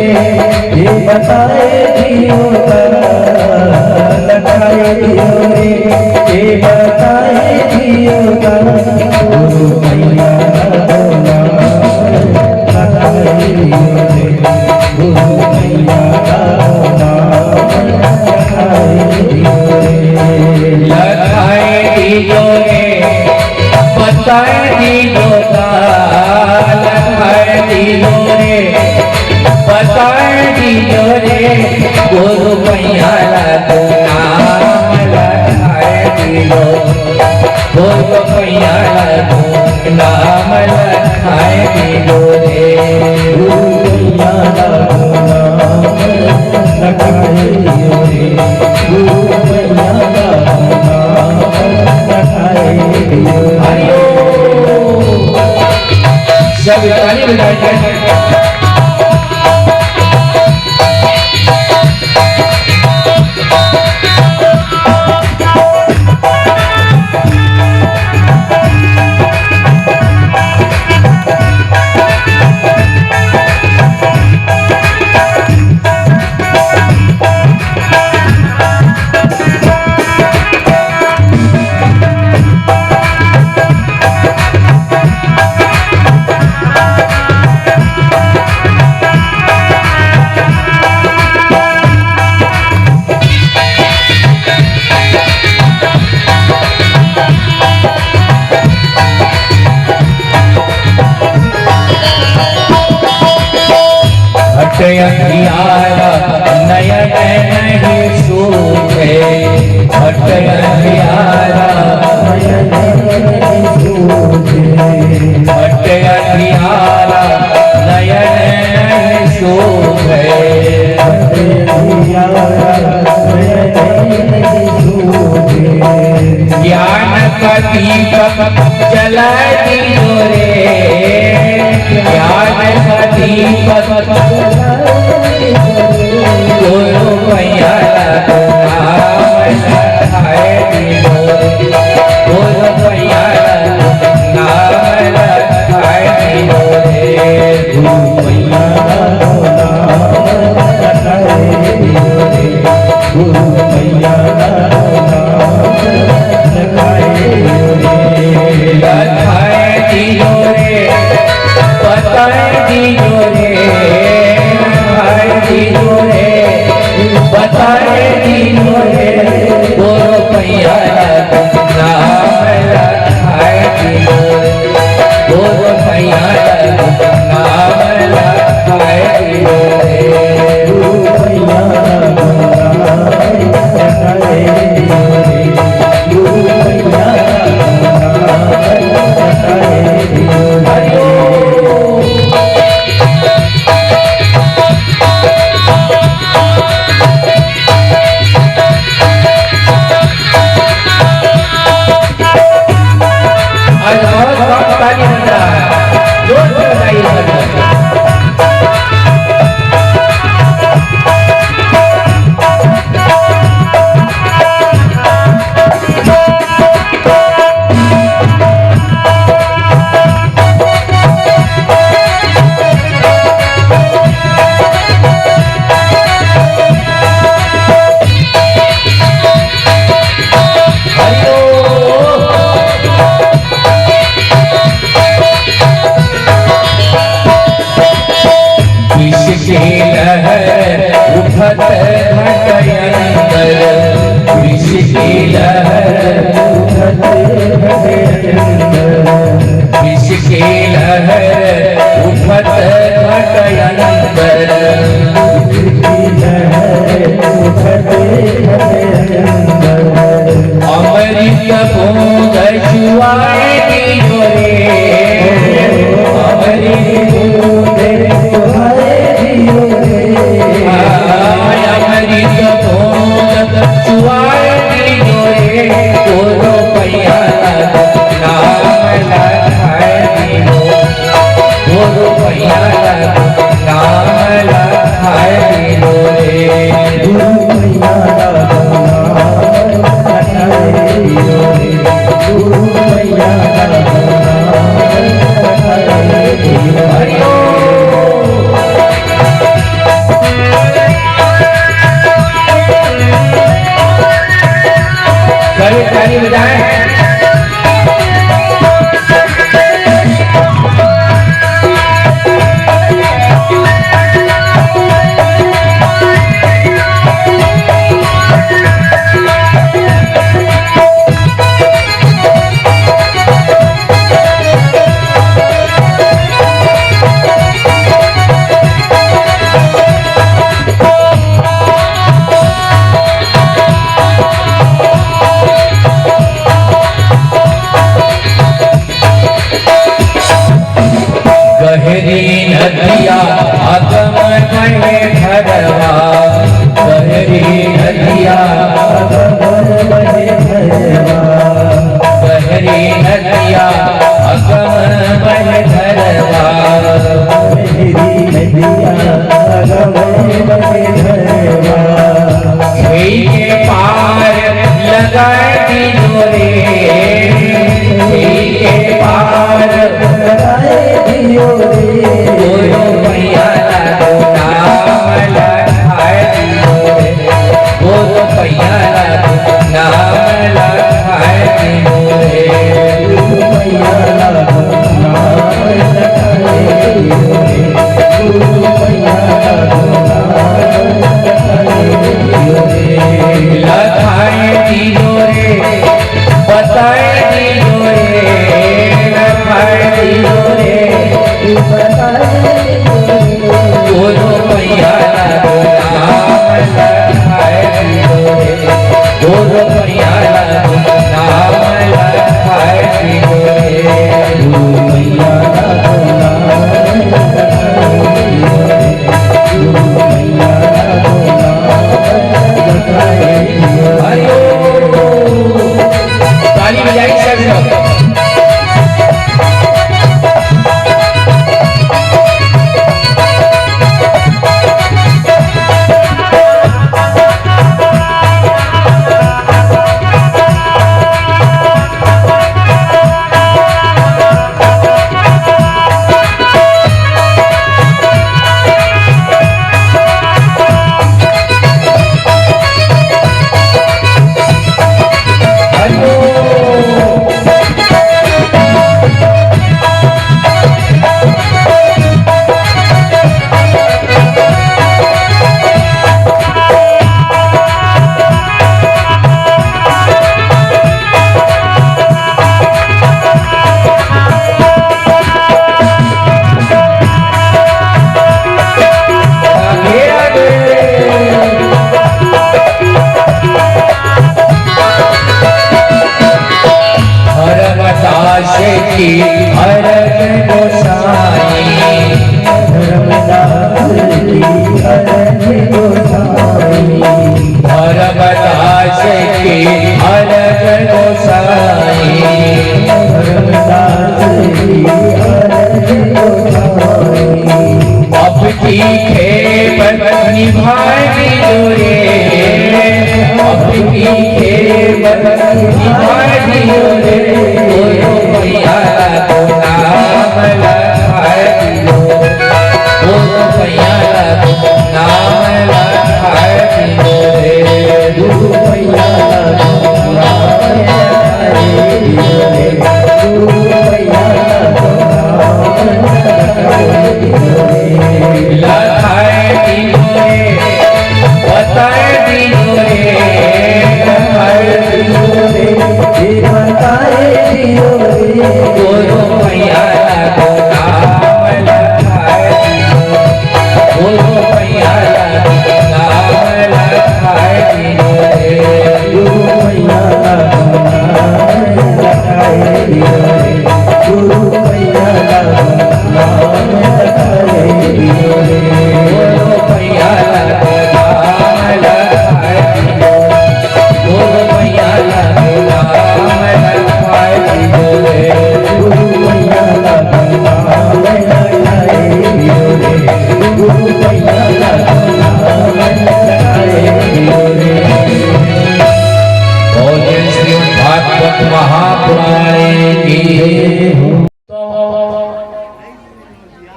ये बताए दियो लखाए दियो रे, ये बताए दियो गुरु पैया लागो नाम लखाए दियो रे, गुरु पैया लागो नाम लखाए दियो रे, लखाए दियो रे, बताए दियो लखाए दियो रे, बताए दियो रे, गुरु पैया लागो नाम लखाए दियो, गुरु पैया लागो नाम लखाए दियो रे, गुरु पैया लागो नाम लखाए दियो रे, गुरु पैया लागो नाम लखाए दियो रे। सब ताली बजाएंगे। अंधियारा नयन नहीं सूझे, अंधियारा नयन नहीं सूझे, अंधियारा नयन नहीं सूझे, ज्ञान का दीपक जला दियो रे, ज्ञान का दीपक गुरु पैया लागो नाम लखाए दियो रे, गुरु पैया लागो नाम लखाए दियो रे, की लहर उठत घट अंदर, विष की लहर उठत घट अंदर, विष की लहर उठत घट अंदर, अमृत बूंद चुआए दियो रे, अमृत बूंद चुआए दियो रे, अमृत बूंद चुआए दियो रे, दोनों पैया नाम लखाए दियो, दोनों पैया नाम लखाए दियो रे, दोनों पैया ताली बजाएं। गहरी नदिया अगम कहे भरवा, गहरी नदिया अगम कहे भरवा, गहरी नदिया अगम कहे भरवा, गहरी नदिया अगम कहे भरवा, के पार लगाए दियो रे, के पार लगाए दियो रे, दोनों पैया नाम लखाए दियो रे, दोनों पैया नाम लखाए दियो रे, दोनों पैया नाम लखाए दियो रे, दोनों पैया नाम लखाए दियो रे, लखाए दियो रे, बताए दियो रे, लखाए दियो रे, दोनों पैया नाम लखाए दियो रे, दोनों पैया नाम लखाए दियो रे, दोनों पैया नाम लखाए दियो रे, दोनों पैया नाम लखाए दियो रे। ताली बजाई सब लोग। की अरग गोसाई, धर्मदास की अरग गोसाई, धर्मदास की अरग गोसाई, धर्मदास की अरग गोसाई, अब की खेप निभाए दियो रे, अब की खेप निभाए दियो रे, दोनों पैया नाम लखाए दियो, दोनों पैया नाम लखाए दियो रे, दोनों पैया नाम लखाए दियो रे, दोनों पैया नाम लखाए दियो रे, लखाए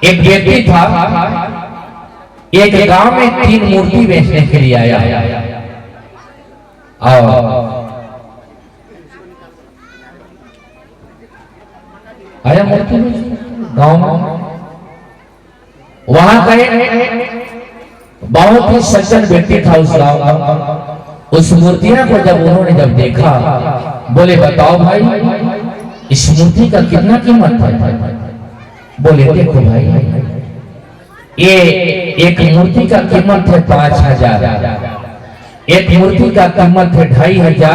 एक व्यक्ति था, एक गांव में 3 मूर्ति बेचने के लिए आया और आया मूर्ति गांव में। वहां गए, बहुत ही सज्जन व्यक्ति था उस गांव का। उस मूर्तियां को जब उन्होंने देखा, बोले बताओ भाई इस मूर्ति का कितना कीमत है? बोले देखो भाई, ये एक मूर्ति का कीमत है 5,000, एक मूर्ति का कीमत है 2,500,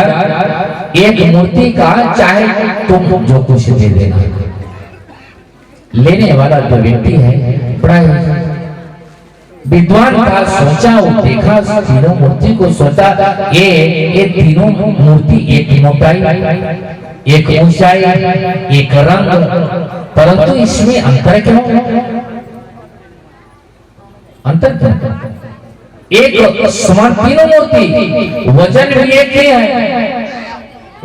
एक मूर्ति का चाहे तुम जो कुछ दे देना। लेने वाला जो व्यक्ति है बड़ा विद्वान था, सोचा और देखा तीनों मूर्ति को, सोचा ये तीनों मूर्ति एक मोटाई, एक ऊंचाई, एक रंग, परंतु इसमें अंतर क्यों? अंतर क्यों? एक समान तीनों मूर्ति, वजन भी एक ही है,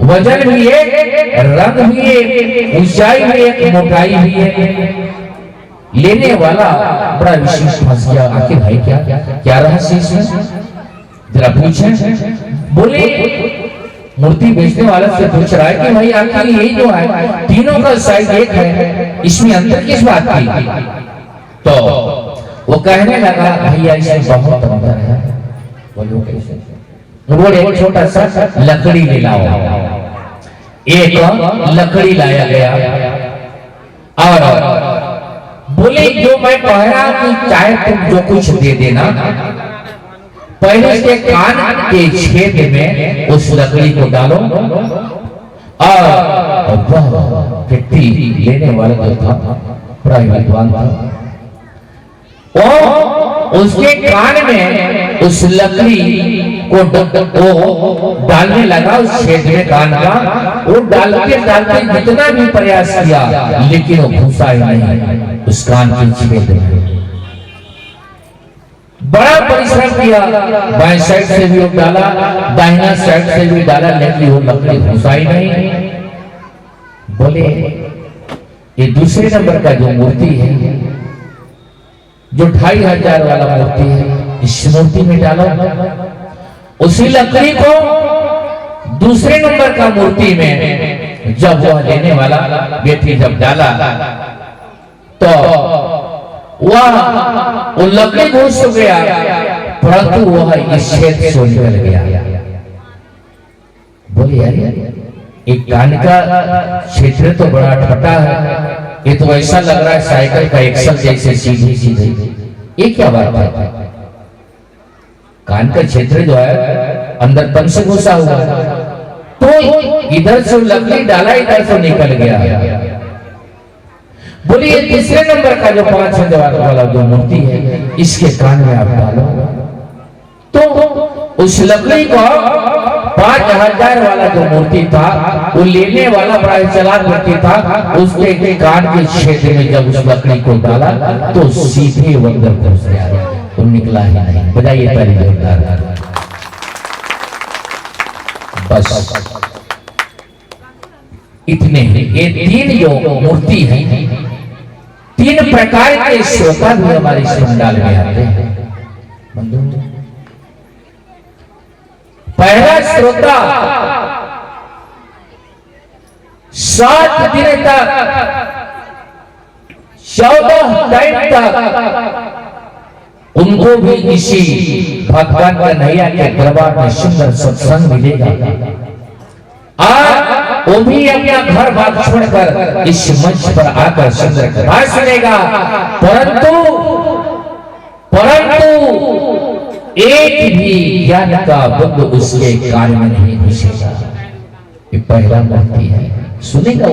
वजन भी एक, रंग भी एक, ऊंचाई भी एक, मोटाई भी एक। लेने वाला बड़ा विशेष फंस गया, आखिर भाई क्या रहस्य इसमें, जरा पूछे। बोले मूर्ति बेचने वाले से पूछ रहा है कि भाई आखिर ये जो है तीनों का साइज एक है, इसमें अंतर किस बात की? तो वो कहने लगा भैया इसमें बहुत अंतर है। बोलो कैसे? बोले एक छोटा सा लकड़ी ले लाओ। एक लकड़ी लाया गया और बोले जो मैं कह रहा हूं चाहे तुम जो कुछ दे देना, पहले उसके कान के छेद में उस लकड़ी को डालो और वह व्यक्ति लेने वाला जो था बड़ा विद्वान था, वो उसके कान में उस लकड़ी को डालने लगा, उस छेद में कान का। वो डालते डालते जितना भी प्रयास किया लेकिन वो घुसा ही नहीं उस कान के छेद में। बड़ा परिश्रम किया, बाएं साइड से भी वो डाला, दाहिना साइड से भी डाला, लेकिन वो लकड़ी घुसा ही नहीं। बोले ये दूसरे नंबर का जो मूर्ति है, जो 2,500 वाला मूर्ति है, इस मूर्ति में डालो। उसी लकड़ी को दूसरे नंबर का मूर्ति में जब वह लेने वाला व्यक्ति जब डाला तो वह लकड़ी घुस गया, परंतु वह इस छेद से निकल गया। बोले यार एक कान का क्षेत्र तो बड़ा छोटा है, ये तो ऐसा लग रहा है साइकिल का एक्सल जैसे सीधी सीधी, ये क्या बात है? कान का क्षेत्र जो है अंदर तन से घुसा हुआ है, तो इधर से लकड़ी डाला, इधर से निकल गया। बोलिए तीसरे नंबर का जो 5,000 वाला जो मूर्ति है, इसके कान में आप डालो, तो उस लकड़ी को 5,000 वाला जो मूर्ति था, वो लेने वाला बड़ा चालाक व्यक्ति था, उसके कान के क्षेत्र में जब उस लकड़ी को डाला तो सीधे अंदर घुस गया, तो निकला ही नहीं। बजाइए ताली जोरदार। बस इतने ही, ये 3 जो मूर्ति है, 3 प्रकार के श्रोता भी हमारे इस पंडाल में आते हैं। पहला श्रोता 7 दिन तक 14 टाइम तक उनको भी इसी भगवान कन्हैया के दरबार में सुंदर सत्संग मिलेगा, और वो भी अपना घर बार छोड़कर इस मंच पर आकर सुंदर कथा सुनेगा। परंतु एक भी ज्ञान का बुद्ध उसके कान में नहीं घुसेगा। ये पहला मूर्ति है, सुनेगा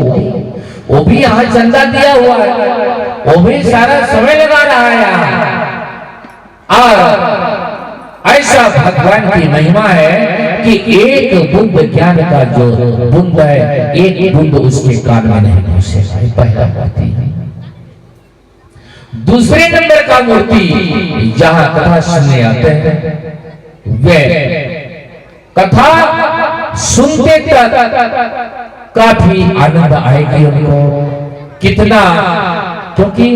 वो भी यहाँ चंदा दिया हुआ है, वो भी सारा समय लगा रहा है। और ऐसा भगवान की महिमा है कि एक बुद्ध ज्ञान का जो बुंद है, एक बुंद उसके कान में नहीं घुसेगा। ये पहला मूर्ति है। दूसरे नंबर का मूर्ति जहां कथा सुनने आते हैं, वे कथा सुनते तक काफी आनंद आएगी उनको। कितना, क्योंकि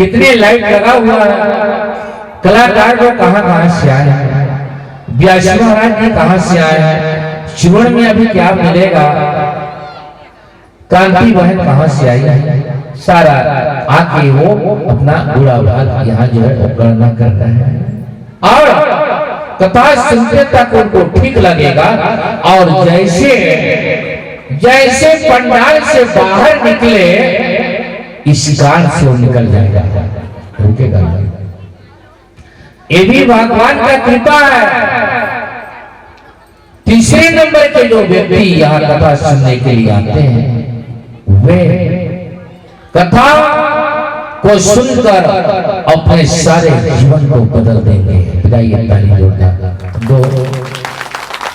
कितने लाइट लगा हुआ है, कलाकार को कहां से आए हैं, व्यास महाराज जी कहां से आए हैं, चिवड़ में अभी क्या मिलेगा, कांति बहन कहां से आई है, सारा आके वो अपना बुरा भाग यहाँ जो है गणना कर रहे हैं और कथा सुनते तक उनको ठीक लगेगा। और जैसे जैसे पंडाल से बाहर निकले इस कान से वो निकल जाएगा, रुकेगा। ये भी भगवान का कृपा है। तीसरे नंबर के जो व्यक्ति यहाँ कथा सुनने के लिए आते हैं वे कथा को सुनकर अपने सारे जीवन को बदल देंगे।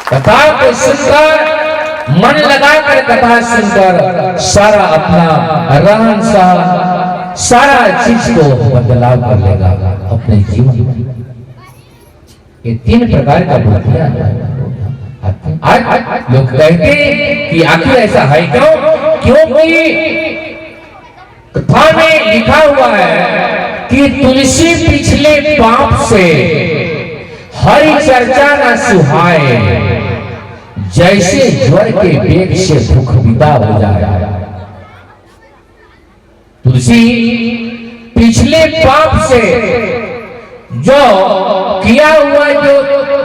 कथा को सुनकर मन लगाकर कथा सुनकर सारा अपना रहन सहन सारा चीज को बदलाव कर लेगा अपने जीवन में। ये 3 प्रकार का बुद्धियां आज लोग कहते हैं कि आखिर ऐसा है क्यों? क्योंकि कथा में लिखा हुआ है कि तुलसी पिछले पाप से हरि चर्चा न सुहाए, जैसे ज्वर के वेग से भूख विदा हो जाए। तुलसी पिछले पाप से जो किया हुआ जो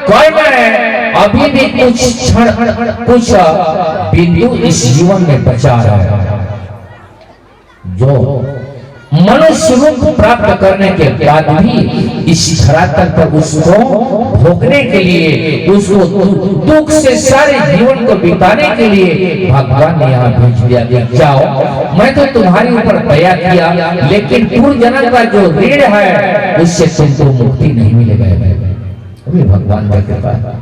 कर्म है अभी भी कुछ बिंदु इस जीवन में बचा है। जो मनुष्य रूप प्राप्त करने के बाद भी इस धरातल पर उसको भोगने के लिए, उसको दुख से सारे जीवन को बिताने के लिए भगवान ने यहाँ भेज दिया कि जाओ मैं तो तुम्हारे ऊपर दया किया, लेकिन पूर्व जन्म का जो ऋण है उससे तुमको मुक्ति नहीं मिलेगा। अभी भगवान का कृपा है।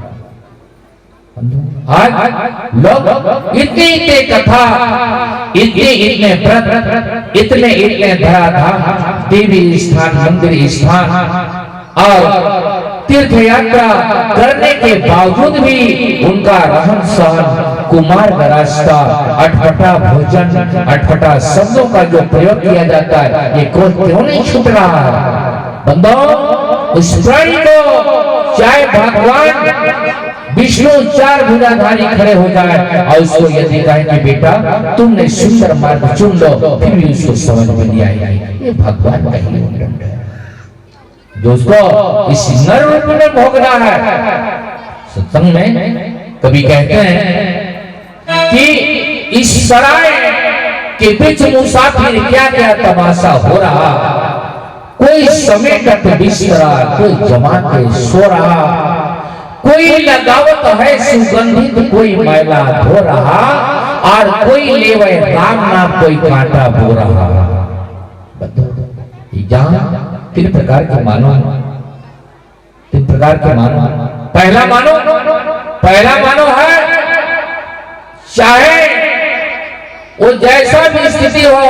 आज लोग इतने कथा, इतने व्रत, इतने धराधाम, देवी स्थान, मंदिर स्थान और तीर्थ यात्रा करने के बावजूद भी उनका रहन सहन, कुमार का रास्ता, अटपटा भोजन, अटपटा शब्दों का जो प्रयोग किया जाता है, ये क्यों नहीं छूट रहा है? बंदो, उस प्राणी को चाहे भगवान विष्णु 4 भुजाधारी खड़े हो जाए और उसको यदि कहे कि बेटा तुमने सुंदर मार्ग चुन लो, फिर भी उसको समझ में नहीं आएगी। ये भगवान का ही दंड है जो उसको इस नर रूप में भोगना है। सत्संग में कभी कहते हैं कि इस सराय के बीच मुसाफिर क्या क्या तमाशा हो रहा, कोई समेटत बिस्तरा, कोई जमा के सो रहा, कोई लगावत है सुगंधित, कोई मैला धो रहा, और कोई लेवे राम नाम, कोई कांटा बो रहा। जहां 3 प्रकार के मानो, 3 प्रकार के मानो। पहला मानो है चाहे वो जैसा भी स्थिति हो,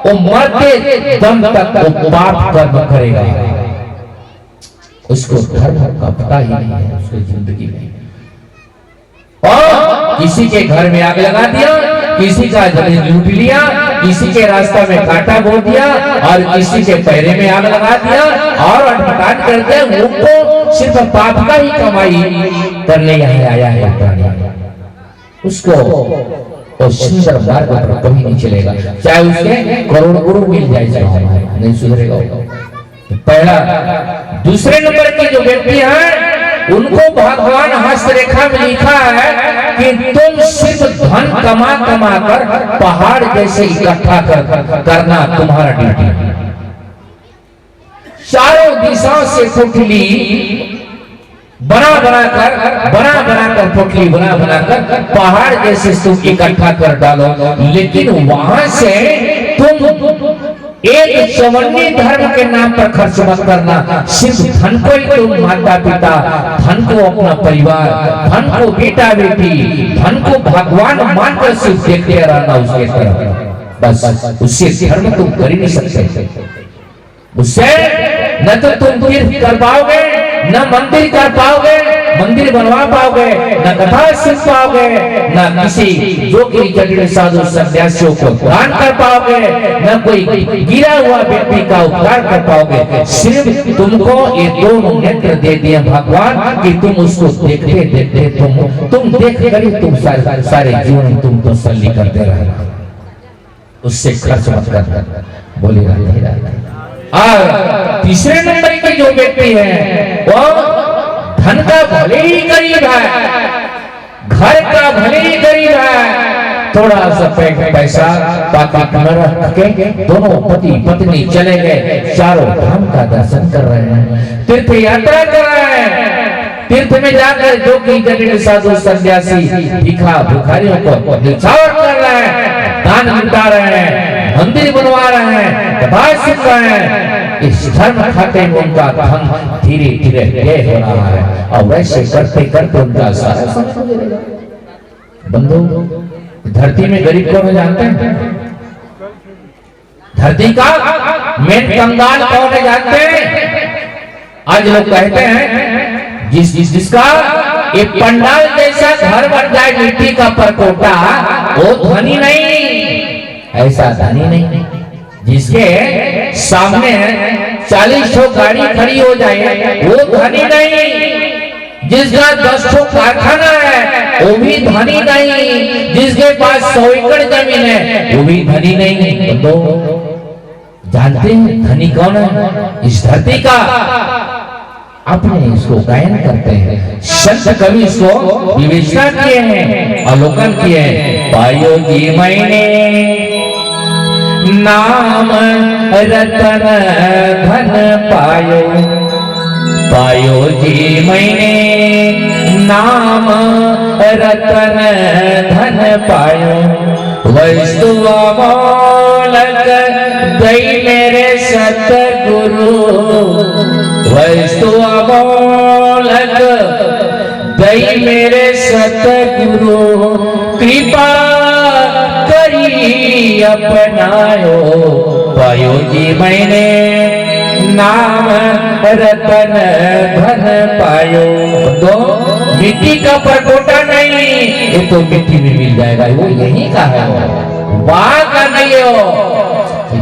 वो मरते दम तक वो पाप कर्म करेगा, उसको धर्म का पता ही नहीं है उसकी जिंदगी में। और किसी के घर में आग लगा दिया, किसी का जमीन लूट लिया, किसी के रास्ता में कांटा बो दिया और किसी के पैरे में आग लगा दिया और अटपटाट करते उनको सिर्फ पाप का ही कमाई करने यहाँ आया है। उसको और सुंदर मार्ग पर कभी नहीं चलेगा, चाहे उसके करोड़ मिल जाए, नहीं सुधरेगा। पहला। दूसरे नंबर के जो व्यक्ति हैं उनको भगवान हस्तरेखा में लिखा है कि तुम सिर्फ धन कमा कर पहाड़ जैसे इकट्ठा करना तुम्हारा ड्यूटी है। चारों दिशाओं से पोटली बना कर पोटली बना कर पहाड़ जैसे तुम इकट्ठा कर डालो, लेकिन वहां से तुम एक चवन्नी धर्म के नाम पर खर्च मत करना। सिर्फ धन को ही तुम माता पिता, धन को अपना परिवार, धन को बेटा बेटी, धन को भगवान मानकर सिर्फ देखते रहना उसके तरफ, बस उससे धर्म तुम कर ही नहीं सकते। उससे न तो तुम तीर्थ कर पाओगे, न मंदिर कर पाओगे, मंदिर बनवा पाओगे, न कथा सुन पाओगे, न किसी जो कि जटिल साधु सन्यासियों को दान कर पाओगे, न कोई गिरा हुआ व्यक्ति का उपकार कर पाओगे। सिर्फ तुमको ये दोनों नेत्र दे दिए भगवान कि तुम उसको देखते देखते तुम देख कर ही तुम सारे जीवन तुम तो तसल्ली करते रहना, उससे खर्च मत करना। बोले राधे राधे। और तीसरे नंबर के जो व्यक्ति है वो धन का भले ही गरीब है, घर का भले ही गरीब है, थोड़ा सा पैसा पॉकेट में रख के दोनों पति पत्नी चले गए, चारों धाम का दर्शन कर रहे हैं, तीर्थ यात्रा कर रहे हैं, तीर्थ में जाकर जो कि जटिल साधु सन्यासी भिखा भिखारियों को निछावर कर रहे हैं, दान लुटा रहे हैं, मंदिर बनवा रहे हैं, कथा सुन रहे हैं, इस धर्म खाते में उनका धन धीरे धीरे व्यय हो रहा है और वैसे करते करते उनका सारा संपत्ति। बंधु, धरती में गरीब कौन है जानते हैं? धरती का मेन कंगाल कौन है जानते हैं? आज लोग कहते हैं जिसका एक पंडाल जैसा घर बन जाए मिट्टी का परकोटा, वो धनी नहीं, ऐसा धनी नहीं। जिसके सामने 40 गाड़ी खड़ी हो जाए वो धनी नहीं, जिसका 10 कारखाना है वो भी धनी नहीं, जिसके पास 100 एकड़ जमीन है वो भी धनी नहीं। तो जानते हैं धनी कौन है? इस धरती का अपने इसको गायन करते हैं, संत कवि इसको विवेचना किए हैं, अवलोकन किए हैं। पायो जी मैंने नाम रतन धन पायो, पायो जी मैंने नाम रतन धन पायो, वस्तु अमोलक दई मेरे सतगुरु, वस्तु अमोलक दई मेरे सतगुरु, कृपा करी अपनायो, पायो जी मैंने नाम रतन धन पायो। तो मिट्टी का परकोटा नहीं, ये तो मिट्टी में मिल जाएगा, वो यही का है, वहां का नहीं हो,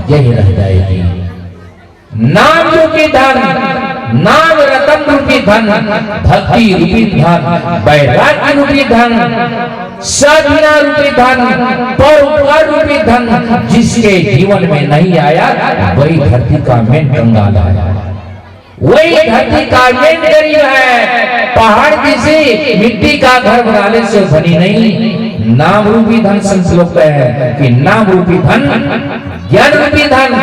यही रह जाएगी। नाम रूपी धन, नाम रतन रूपी धन, भक्ति रूपी धन, वैराग्य रूपी धन, साधना रूपी धन, परोपकार रूपी धन जिसके जीवन में नहीं आया वही धरती का मेन कंगाल आया, वही धरती का मेन गरीब है। पहाड़ किसी मिट्टी का घर बनाने से धनी नहीं। नाम रूपी धन संत लोग हैं कि नाम रूपी धन, ज्ञान रूपी धन,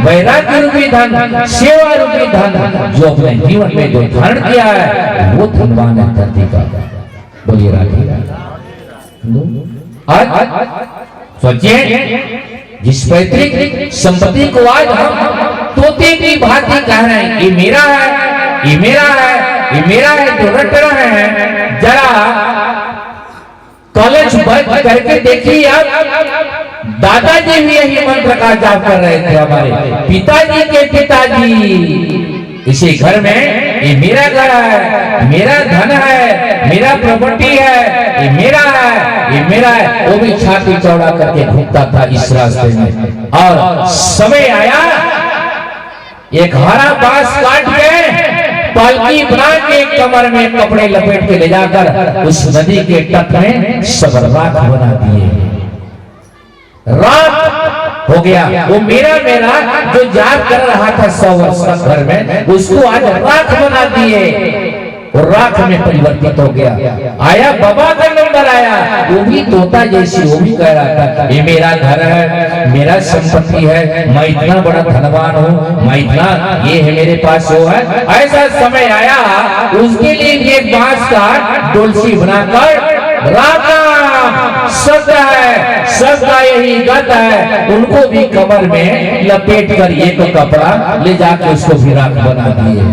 वैराग्य रूपी धन, सेवा रूपी धन, जो अपने जीवन में जो धारण किया है वो धनवान है धरती का। बोलिए राधे राधे। आज सोचिए जिस पैतृक संपत्ति को आज हम तोते की भांति कह रहे हैं ये मेरा है, ये मेरा है, ये मेरा है, जो रट रहे हैं, जरा कॉलेज बंद करके देखिए आप, दादाजी भी यही मंत्र का जाप कर रहे थे। हमारे पिताजी के पिताजी इसी घर में ये मेरा घर है, मेरा धन है, मेरा प्रॉपर्टी है, ये मेरा है, ये मेरा है, वो भी छाती चौड़ा करके घूमता था इस रास्ते में। और समय आया एक हरा बांस काट के पालकी बना के कमर में कपड़े लपेट के ले जाकर उस नदी के तट में सब राख बना दिए। राख हो गया, वो मेरा मेरा जो जाप कर रहा था 100 वर्ष तक घर में, उसको आज राख बना दिए और राख में परिवर्तित हो गया। आया बाबा का नंबर आया, वो भी तोता जैसी, वो भी कह रहा था ये मेरा घर है, मेरा संपत्ति है, मैं इतना बड़ा धनवान हूँ, मैं इतना ये है मेरे पास वो है। ऐसा समय आया उसके लिए भी एक बांस का डोलसी बनाकर राधा शब्द है, शब्द का यही गत है, उनको भी कमर में लपेट कर एक कपड़ा ले जाकर उसको भी राख बना दिए।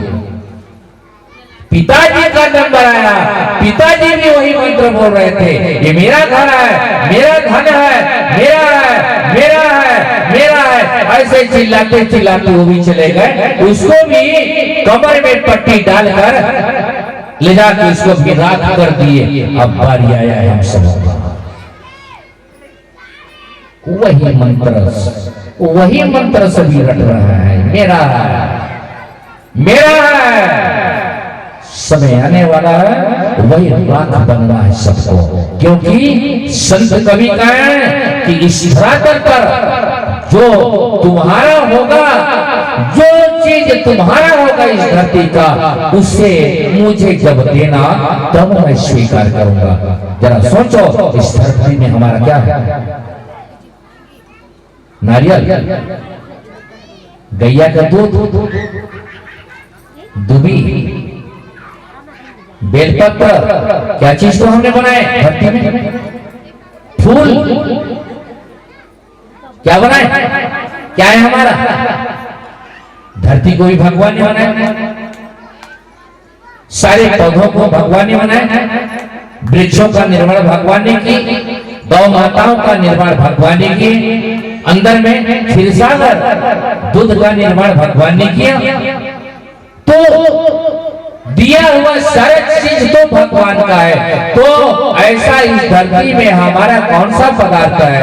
पिताजी का नंबर आया, पिताजी भी वही मंत्र बोल रहे थे ये मेरा घर है, मेरा धन है, मेरा है, मेरा है, मेरा है, ऐसे चिल्लाते चिल्लाते वो भी चले गए। उसको भी कमर में पट्टी डालकर ले जाके इसको भी राख कर दिए। अब बारी आया है हम सब का। वही मंत्र सभी रट रहा है, मेरा समय आने वाला है, वही राख बनना है सबको। क्योंकि संत कवि कहें कि इस धरातल पर जो तुम्हारा होगा, जो चीज तुम्हारा होगा इस धरती का, उसे मुझे जब देना तब मैं स्वीकार करूंगा। जरा सोचो, इस धरती में हमारा क्या है? नारियल, गैया का दूध, दुबी, बेलपत्र, क्या चीज तो हमने बनाए धरती में? फूल, क्या बनाए? क्या है हमारा? धरती को भी भगवान ने बनाया, सारे पौधों को भगवान ने बनाया, वृक्षों का निर्माण भगवान ने की, गौ माताओं का निर्माण भगवान ने किया, अंदर में क्षीरसागर दूध का निर्माण भगवान ने किया। तो दिया हुआ सारा चीज तो भगवान का है। तो ऐसा इस धरती में हमारा कौन सा पदार्थ है,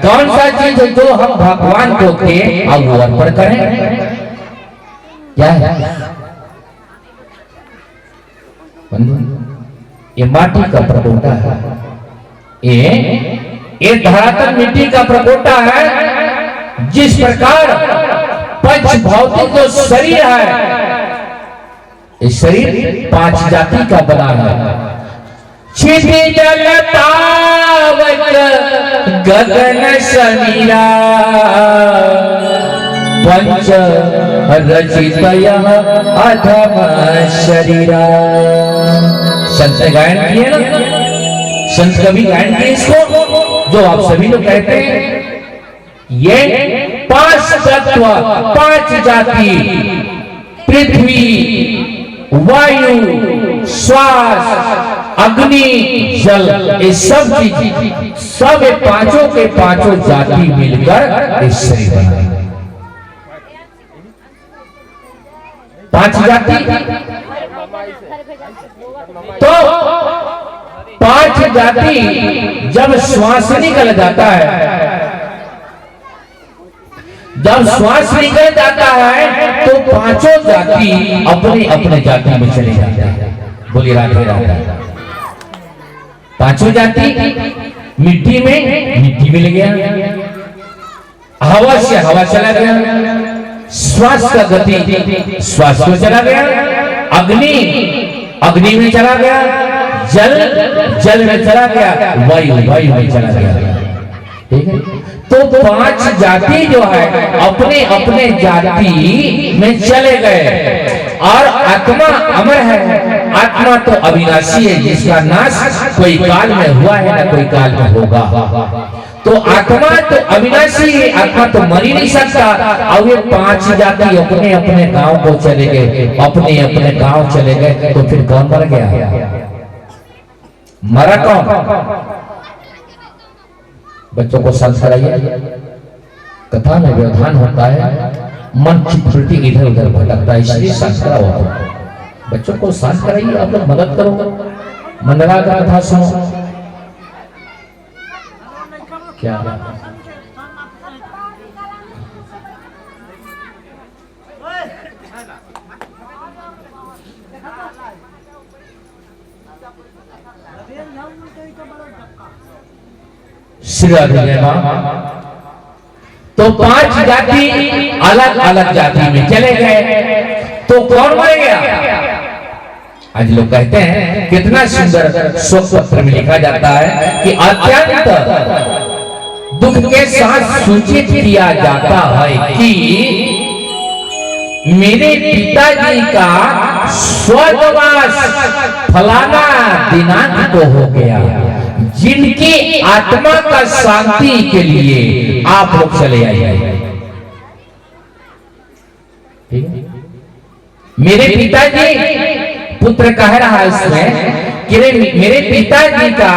कौन सा चीज जो हम भगवान को दे और वो अर्पण करें? क्या है? ये माटी का प्रकोटा है, ये धरातल मिट्टी का प्रकोटा है। जिस प्रकार पंच भौतिक जो शरीर है, इस शरीर 5 जाति का बना है। क्षिति जल तावक गगन समीरा, पंच रचित अधम शरीरा। संत ने गायन किए ना, संत कवि गायन किए इसको, जो आप सभी लोग कहते हैं। ये 5 तत्व, 5 जाति, पृथ्वी, वायु, श्वास, अग्नि, जल, ये सब चीज, सब पांचों के पांचों जाति मिलकर इस शरीर बना। 5 जाति, तो 5 जाति जब श्वास निकल जाता है, जब श्वास निकल जाता है तो 5 जाति अपने अपने जाति में चले जाते हैं। बोलिए राधे राधे। 5 जाति मिट्टी में मिट्टी मिल गया, हवा से हवा चला गया, श्वास का गति श्वास में चला गया, अग्नि अग्नि में चला गया, जल जल में चला गया, वायु वायु में चला गया। ठीक है, तो 5 जाति जो है अपने अपने जाति में चले गए। और आत्मा अमर है, आत्मा तो अविनाशी है, जिसका नाश कोई काल में हुआ है ना कोई काल में होगा। तो आत्मा तो अविनाशी है, आत्मा तो मर ही नहीं सकता। और ये 5 जाति अपने अपने गांव को चले गए, अपने अपने गांव चले गए। तो फिर कौन मर गया? मरा कौन? बच्चों को शांत कराइए। कथा में व्यवधान होता है, मन की त्रुटि इधर उधर भटकता है, इसलिए शांत कराओ। बच्चों को शांत कराइए, आप लोग मदद करो, मंडला का कथा सुनो। क्या श्री राधे मां। तो 5 जाति अलग अलग जाति में चले गए। तो कौन मर गया? आज लोग कहते हैं, कितना सुंदर शोक पत्र में लिखा जाता है कि अत्यंत दुख के साथ सूचित किया जाता है कि मेरे पिताजी का स्वर्गवास फलाना दिनांक को हो गया, जिनकी आत्मा का शांति के लिए आप लोग चले आइए। मेरे पिताजी, पुत्र कह रहा है इसमें कि मेरे पिताजी का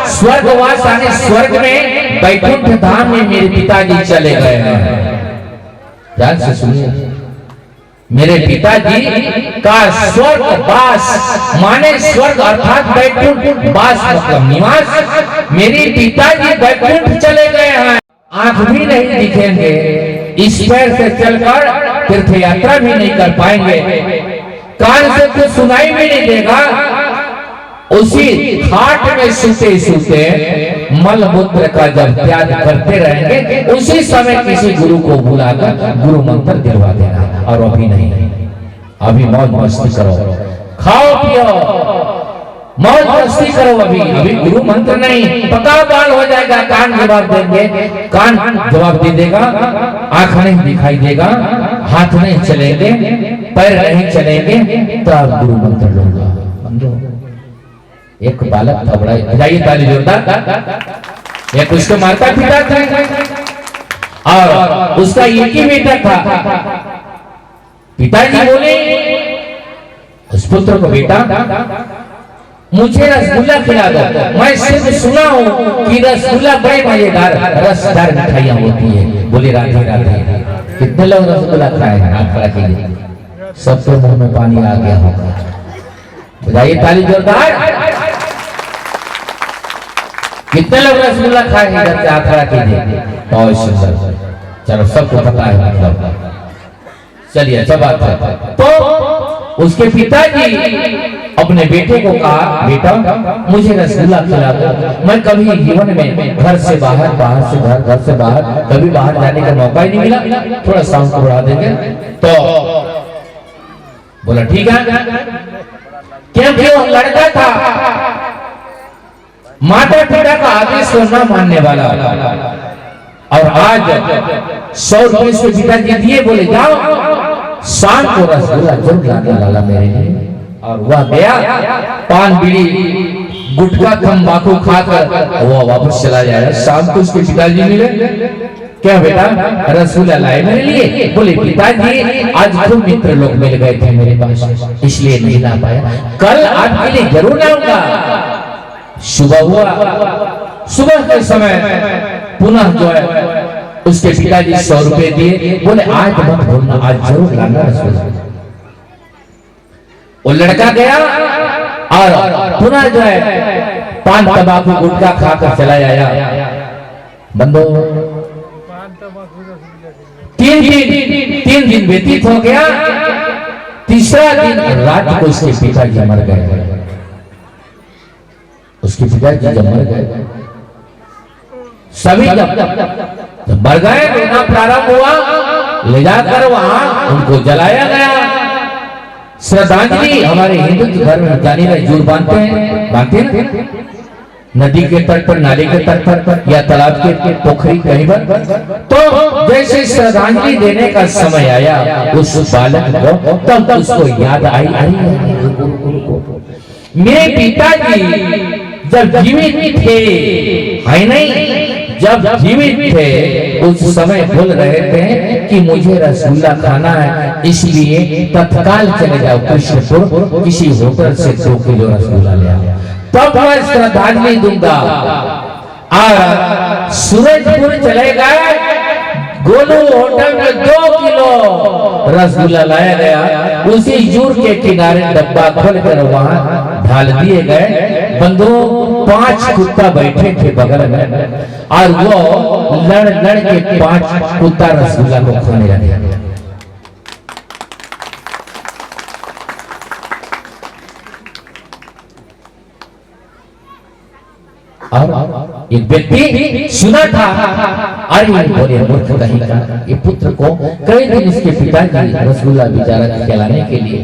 स्वर्गवास आने स्वर्ग में वैकुंठ धाम में मेरे पिताजी चले गए हैं। ध्यान से सुनिए, मेरे पिताजी का स्वर्ग वास माने स्वर्ग अर्थात वैकुंठ, वास मतलब निवास। मेरे पिताजी वैकुंठ चले गए हैं, आंख भी नहीं दिखेंगे, इस पैर से चलकर तीर्थ यात्रा भी नहीं कर पाएंगे, कान से कुछ सुनाई भी नहीं देगा। उसी खाट में सूते सूते मल मूत्र का जब त्याग करते रहेंगे, उसी समय किसी गुरु को बुलाकर गुरु मंत्र दिलवा देना। और अभी नहीं, अभी मौज मस्ती करो, खाओ पियो, मौज मस्ती करो। अभी गुरु मंत्र नहीं, पका बाल हो जाएगा, कान जवाब देंगे, कान जवाब दे देगा, आंख नहीं दिखाई देगा, हाथ नहीं चलेंगे, पैर नहीं चलेंगे, तब गुरु मंत्र लूंगा। एक बालक था, बड़ा जाइए ताली जोरदार। एक उसके माता पिता थे और उसका एक ही बेटा था। पिताजी बोले उस पुत्र को, बेटा मुझे रसगुल्ला खिला दो। मैं सिर्फ सुना हूँ कि रसगुल्ला बड़े मजेदार रसदार मिठाइयाँ होती है। बोले राधे राधे। कितने लोग रसगुल्ला खाए हैं? हाथ खड़ा कीजिए, सबके मुंह में पानी आ गया होगा। बजाइए ताली जोरदार। कितने लोग रसगुल्ला खाए हैं? इधर से हाथ खड़ा कीजिए। बहुत सुंदर, चलो सबको पता है मतलब। चलिए अच्छा बात है। तो उसके पिताजी अपने बेटे को कहा, बेटा मुझे रसगुल्ला खिला दो। मैं कभी जीवन में घर से बाहर, बाहर से घर, घर से बाहर कभी बाहर जाने का मौका ही नहीं मिला, थोड़ा साउंड को बढ़ा देंगे। तो बोला ठीक है, क्योंकि वो लड़का था माता पिता का आदेश को न मानने वाला। और आज 100 रुपये से पिताजी दिए, बोले जाओ शाम को रसगुल्ला जरूर लाने वाला मेरे लिए। और वह गया, पान बीड़ी गुटखा तंबाकू खाकर वो वापस चला जाएगा। शाम को उसके पिताजी मिले, क्या बेटा रसगुल्ला लाए मेरे लिए? बोले पिताजी आज खूब मित्र लोग मिल गए थे मेरे पास, इसलिए नहीं ला पाया, कल आपके लिए जरूर लाऊंगा। सुबह हुआ, सुबह के समय पुनः जो है उसके पिताजी 100 रुपए दिए, बोले आज मत भूलना, आज जरूर लाना रसगुल्ला। वो लड़का गया और पुनः जो है पान तंबाकू गुटखा खाकर चला आया। बंदो 3 दिन व्यतीत हो गया। तीसरा दिन रात को उसके पिताजी मर गए। उसके पिताजी जब मर गए, सभी जब मर गए, रोना प्रारंभ हुआ, ले जाकर वहां उनको जलाया गया। श्रद्धांजलि हमारे हिंदू धर्म में जाने वाले जूर बांधते हैं नदी के तट पर, नाले के तट पर या तालाब के पोखरी कहीं पर। तो जैसे श्रद्धांजलि देने का समय आया उस बालक को, तब उसको याद आई, मेरे पिताजी जब जीवित थे, है नहीं, जब जीवित थे उस समय बोल रहे थे कि मुझे रसगुल्ला खाना है, इसलिए तत्काल चले जाओ कृष्णपुर, किसी होटल से 2 किलो रसगुल्ला ले आओ, तब मैं श्रद्धांजलि दूंगा। और सूरजपुर चले गए, गोलू होटल में 2 किलो रसगुल्ला लाया गया। उसी जूर के किनारे डब्बा खोलकर वहां ढाल दिए गए। बंधु 5 कुत्ता बैठे थे बगल में, और वो लड़ के 5 कुत्ता रसगुल्ला को खाने लगे। और एक व्यक्ति सुना था, अरे बोले मूर्ख कहीं का, ये पुत्र को कई दिन उसके पिताजी रसगुल्ला बेचारा खिलाने के लिए,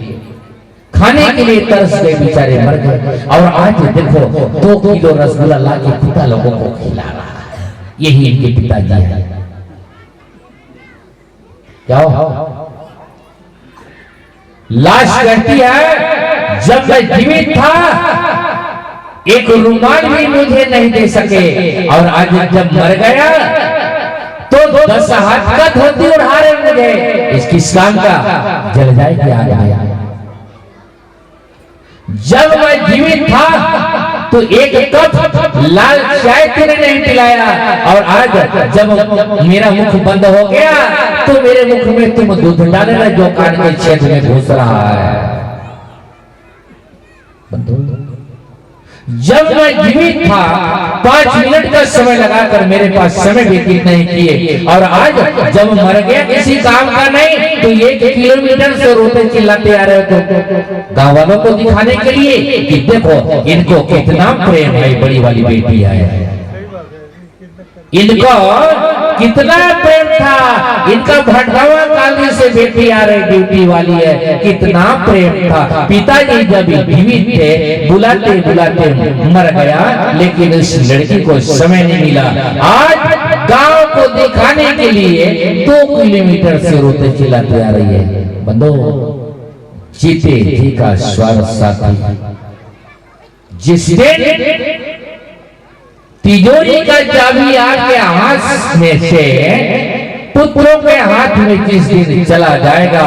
खाने के लिए तरस गए, बेचारे मर गए। और आज देखो 2 किलो रसगुल्ला ला के पिता लोगों को खिला रहा है। यही इनके पिताजी है। क्या लाश कहती है, जब मैं जीवित था एक रुमाल भी मुझे नहीं दे सके, और आज जब मर गया तो 10 हाथ का धोती उड़ा रहे मुझे। इसकी शाम का जल जाएगी आ गया। जब मैं जीवित था तो एक कप लाल चाय तेरे नहीं पिलाया, और आज जब मेरा मुख बंद हो गया तो मेरे मुख में तुम दूध डाले ना जो कान के छेद में घुस रहा है। जब मैं जीवित था 5 मिनट का समय लगाकर मेरे पास समय व्यतीत नहीं किए, और आज जब मर गया किसी काम का नहीं तो 1 किलोमीटर से रोते चिल्लाते आ रहे हो तो गांव वालों को दिखाने के लिए कि देखो इनको कितना प्रेम है, बड़ी वाली बेटी है, इनको कितना प्रेम था, इनका भटकावा काली से बेटी आ रही ड्यूटी वाली है, कितना प्रेम था। पिताजी जब जीवित थे बुलाते बुलाते मर गया, लेकिन उस लड़की को समय नहीं मिला। आज गांव को दिखाने के लिए 2 किलोमीटर से रोते चिल्लाते आ रही है। बंदो, जीते जी का स्वर साथी, जिस दिन तिजोरी का चाबी आपके हाथ में से पुत्रों के हाथ में जिस दिन चला जाएगा,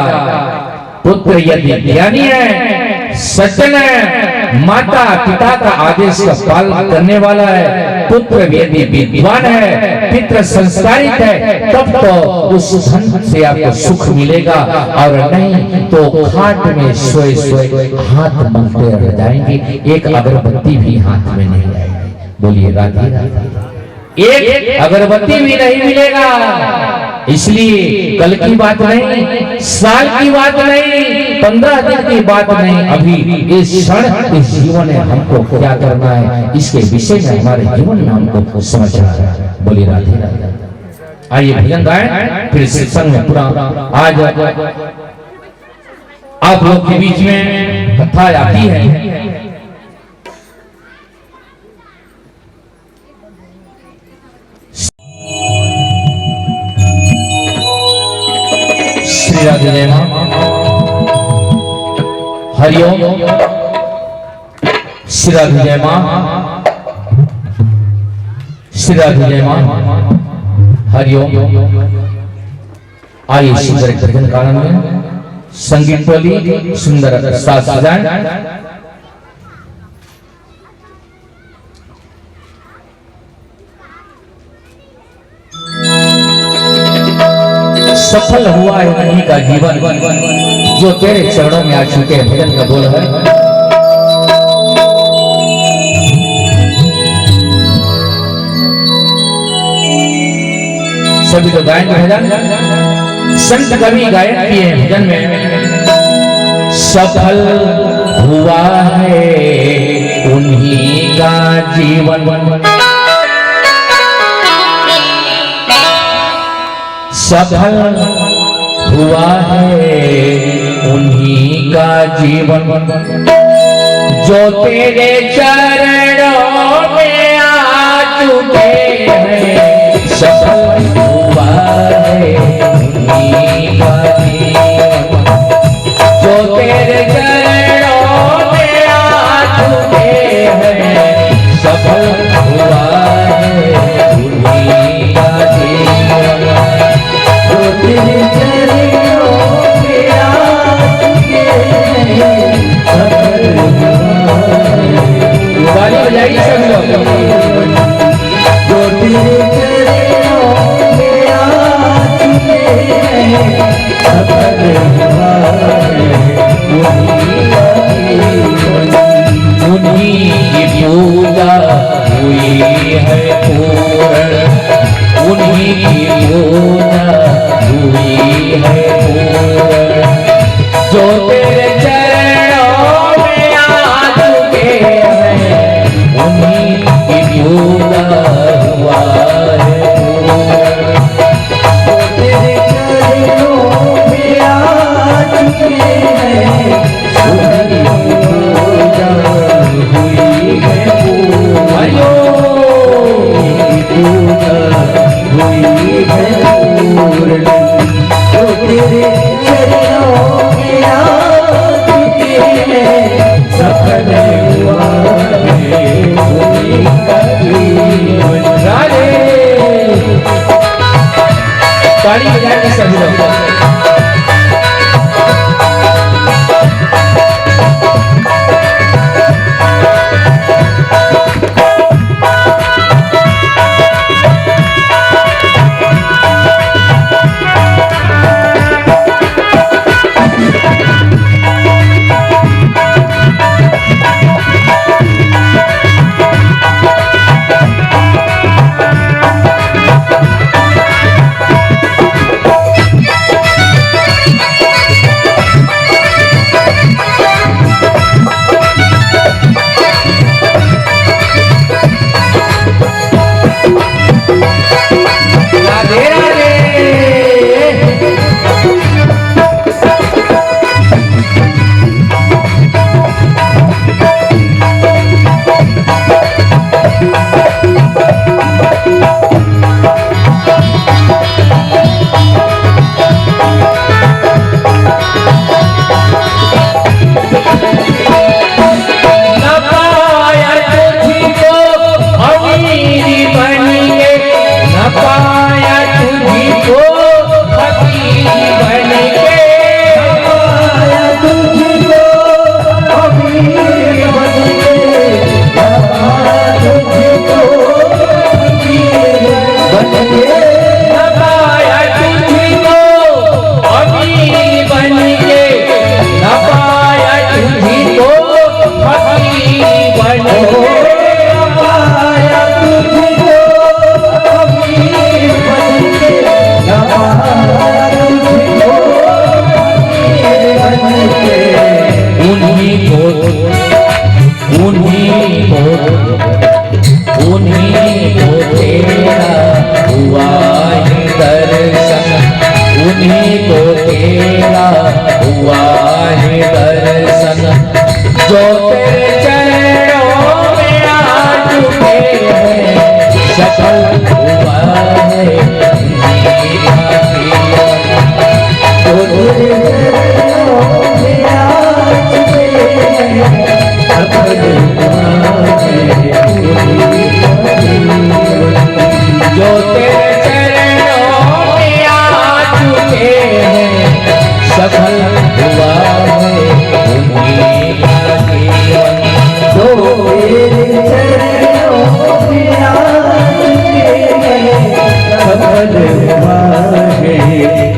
पुत्र यदि ज्ञानी है, सज्जन है, माता पिता का आदेश का पालन करने वाला है, पुत्र यदि विद्वान है, पितृ संस्कारित है, तब तो उस धन से आपको सुख मिलेगा, और नहीं तो खाट में सोए सोए हाथ मलते रह जाएंगे, एक अगरबत्ती भी हाथ में नहीं आएगी। बोलिए राधे राधे। एक अगरबत्ती भी नहीं मिलेगा। इसलिए कल की बात नहीं, साल की बात नहीं, 15 दिन की बात नहीं, अभी इस क्षण इस जीवन में हमको क्या करना है, इसके विषय में हमारे जीवन में हमको समझना है। बोलिए राधे राधे। आइए भजन गाएं, फिर सत्संग में पूरा आज आप लोग के बीच में कथा आती है। श्री राधे जय मां, हरिओम। श्री राधे जय मां, श्री राधे जय मां, हरिओम। आइए सुंदर भजन गान में संगीत टोली सुंदर साज सजाएं। सफल हुआ है नहीं का जीवन, जो तेरे चरणों में आ चुके हैं। भजन का बोल है, सभी तो गायन भजन संत कवि गायन किए हैं भजन में। सफल हुआ है उन्हीं का जीवन, सफल हुआ है उन्हीं का जीवन, जो तेरे चरणों में आ चुके हैं। सफल हुआ है उन्हीं का जीवन, जो तेरे चरणों में आ चुके हैं। सफल हुआ है उन्हीं का जीवन, तेरे चरणों में आ चुके हैं। ताली बजाइए सब लोग। जो तेरे चरणों में आ चुके हैं, सफल हुआ है उन्हीं की पूजा हुई है पूर्ण, उन्हीं की पूजा हुई है पूर्ण, जो तेरे चरणों में आ चुके हैं। उन्हीं की पूजा हुआ है पूर्ण, जो तेरे चरणों में आ चुके हैं। उन्हीं की पूजा हुई है पूर्ण, पूजा हुई है पूर्ण, जो तेरे चरणों में आ चुके हैं। सफल हुआ है उन्हीं का जीवन। ताली बजाएंगे सभी लोग। उन्हीं को तेरा हुआ है दर्शन, जो तेरे चरणों में आ चुके हैं, सफल हुआ है उन्हीं का जीवन। जो तेरे चरणों में आ चुके हैं, सफल हुआ है उन्हीं का जीवन। जो तेरे चरणों में आ चुके हैं, सफल हुआ है उन्हीं का जीवन। जो तेरे चरणों में आ चुके हैं, सफल हुआ है उन्हीं का जीवन।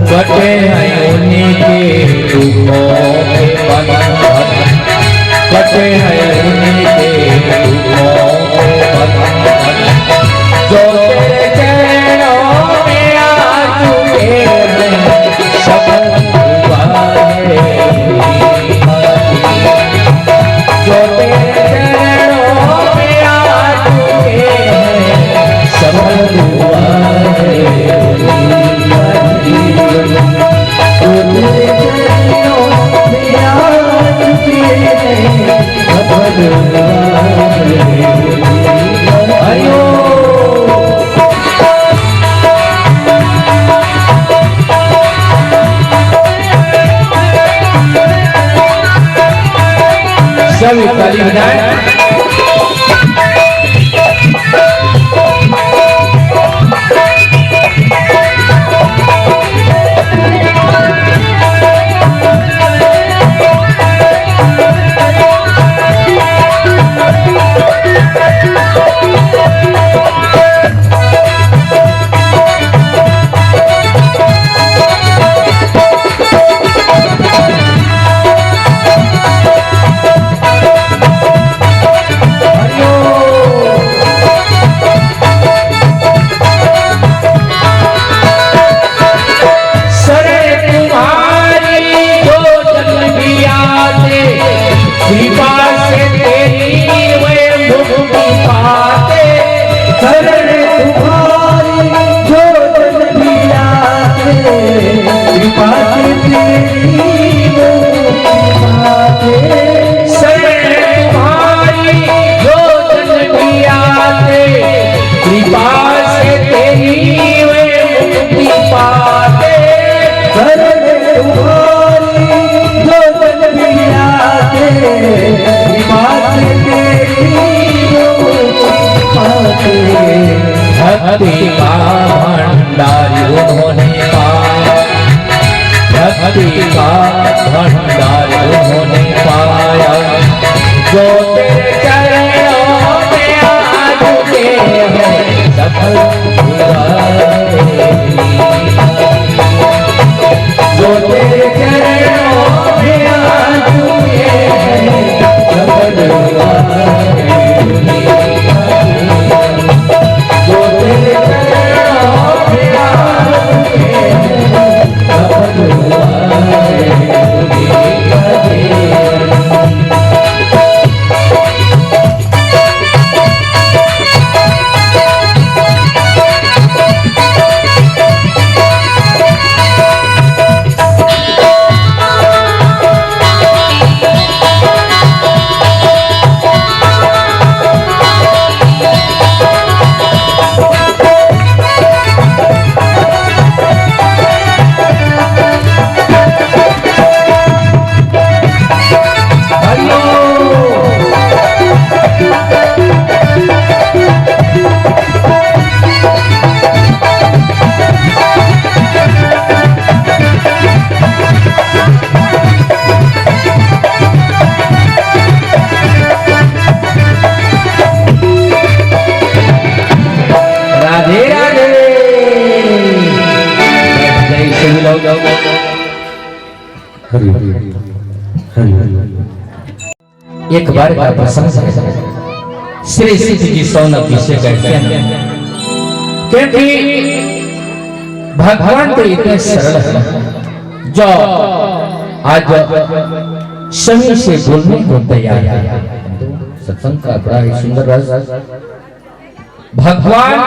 कटे हैं उन्हीं के दुखों के बंधन, कटे हैं उन्हीं के दुखों के बंधन। जो तेरे चरणों में आ चुके हैं, सफल हुआ है उन्हीं का जीवन। जो तेरे चरणों में आ चुके हैं, सफल हुआ है उन्हीं का जीवन। जो तेरे चरणों में आ चुके हैं, सफल हुआ है उन्हीं का जीवन। सभी ताली बजाएं। भक्ति का भंडार उन्होंने पाया, भक्ति का भंडार उन्होंने पाया। जो तेरे चरणों में आ चुके हैं सफल हुआ है। जो तेरे चरणों में आ चुके हैं सफल हुआ है। जो तेरे चरणों में आ चुके हैं सफल हुआ है। एक बार का प्रसंग है। श्री सिद्ध जी सौनक जी से कहते हैं क्योंकि भगवान तो इतने सरल है जो आज सभी से बोलने को तैयार है। सत्संग का बड़ा ही सुंदर रस। भगवान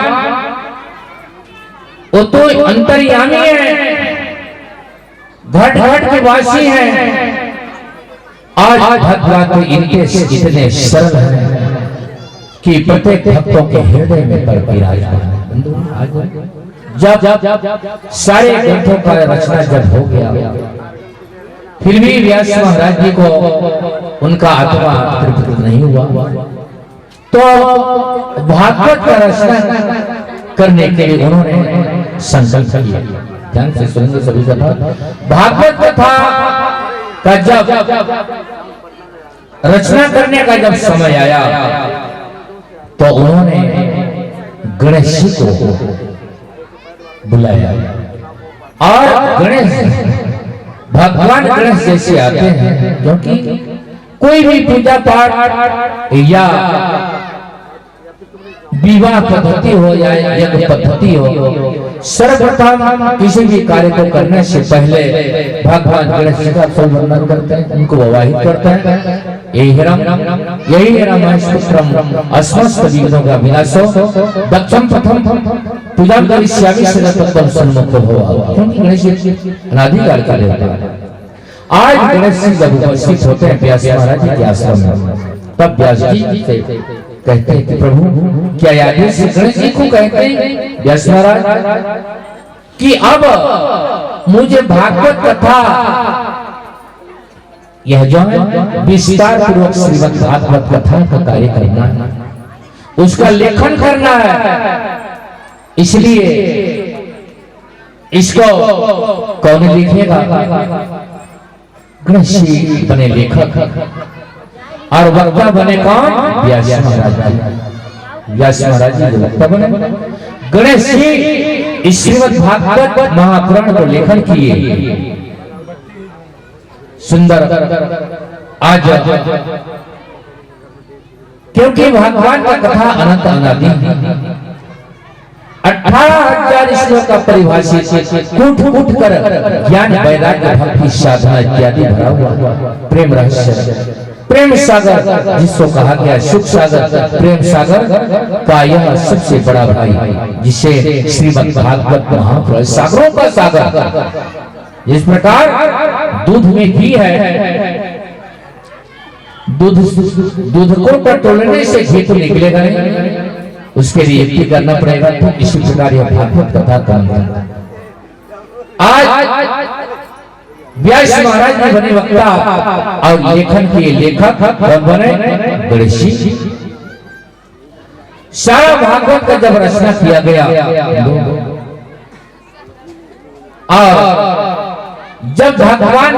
वो तो अंतर्यामी है, घट घट के वासी है। आज भगवान तो इनके इतने सरल हैं कि प्रत्येक भक्तों के हृदय में पर विराजमान है। जब सारे ग्रंथों का रचना जब हो गया फिर भी व्यास महाराज जी को उनका आत्मा तृप्त नहीं हुआ, तो भागवत का रचना करने के लिए उन्होंने संकल्प किया। ध्यान से सुनेंगे सभी कथा। भागवत कथा का जब रचना करने का जब समय आया तो उन्होंने गणेश जी को बुलाया और गणेश भगवान गणेश जैसे आते हैं, क्योंकि कोई भी पूजा पाठ या विवाह पद्धति हो या यज्ञ पद्धति हो, सर्वप्रथम किसी भी कार्य को करने से पहले भगवान गणेश जी का वंदन करते हैं, उनको विवाहित करते हैं। यही रामायण अस्मस्त विघ्नों का विनाशो दक्षम प्रथम पूजा करिष्यामि सर्वतः सन्मुख भव। गणेश जी अनादिकाल का देवता है। आज गणेश जी जब उपस्थित होते हैं व्यास महाराज जी के आश्रम में, तब व्यास जी कहते हैं कि प्रभु क्या आदेश से गणेश जी को कहते हैं व्यास महाराज कि अब मुझे भागवत कथा यह जो है विस्तार पूर्वक श्रीमद् भागवत कथा का कार्य करना है, उसका लेखन करना है। इसलिए इसको कौन लिखेगा? गणेश जी बने लेखक और वक्ता बने कौन? व्यास महाराज जी। व्यास महाराज जी वक्ता बने, गणेश जी श्रीमद् भागवत महापुराण को लेखन किए। सुंदर आज क्योंकि भगवान का कथा अनंत अनादि 18,000 श्लोक का परिभाषित कूट कूट कर ज्ञान वैराग्य भक्ति साधना इत्यादि भरा हुआ प्रेम रहस्य, प्रेम सागर जिसको कहा गया सुख सागर, प्रेम सागर का यह सबसे बड़ा भाई, जिसे श्रीमद् भागवत महापुराण सागरों का सागर। जिस प्रकार दूध में घी है, दूध को टटोलने से घी तो निकलेगा नहीं, उसके लिए युक्ति करना पड़ेगा। तो इसी प्रकार यह भागवत कथा काम है। आज व्यास महाराज जी बने वक्ता और लेखन के लेखक बने गणेश जी। सारा भागवत का जब रचना किया गया और जब भगवान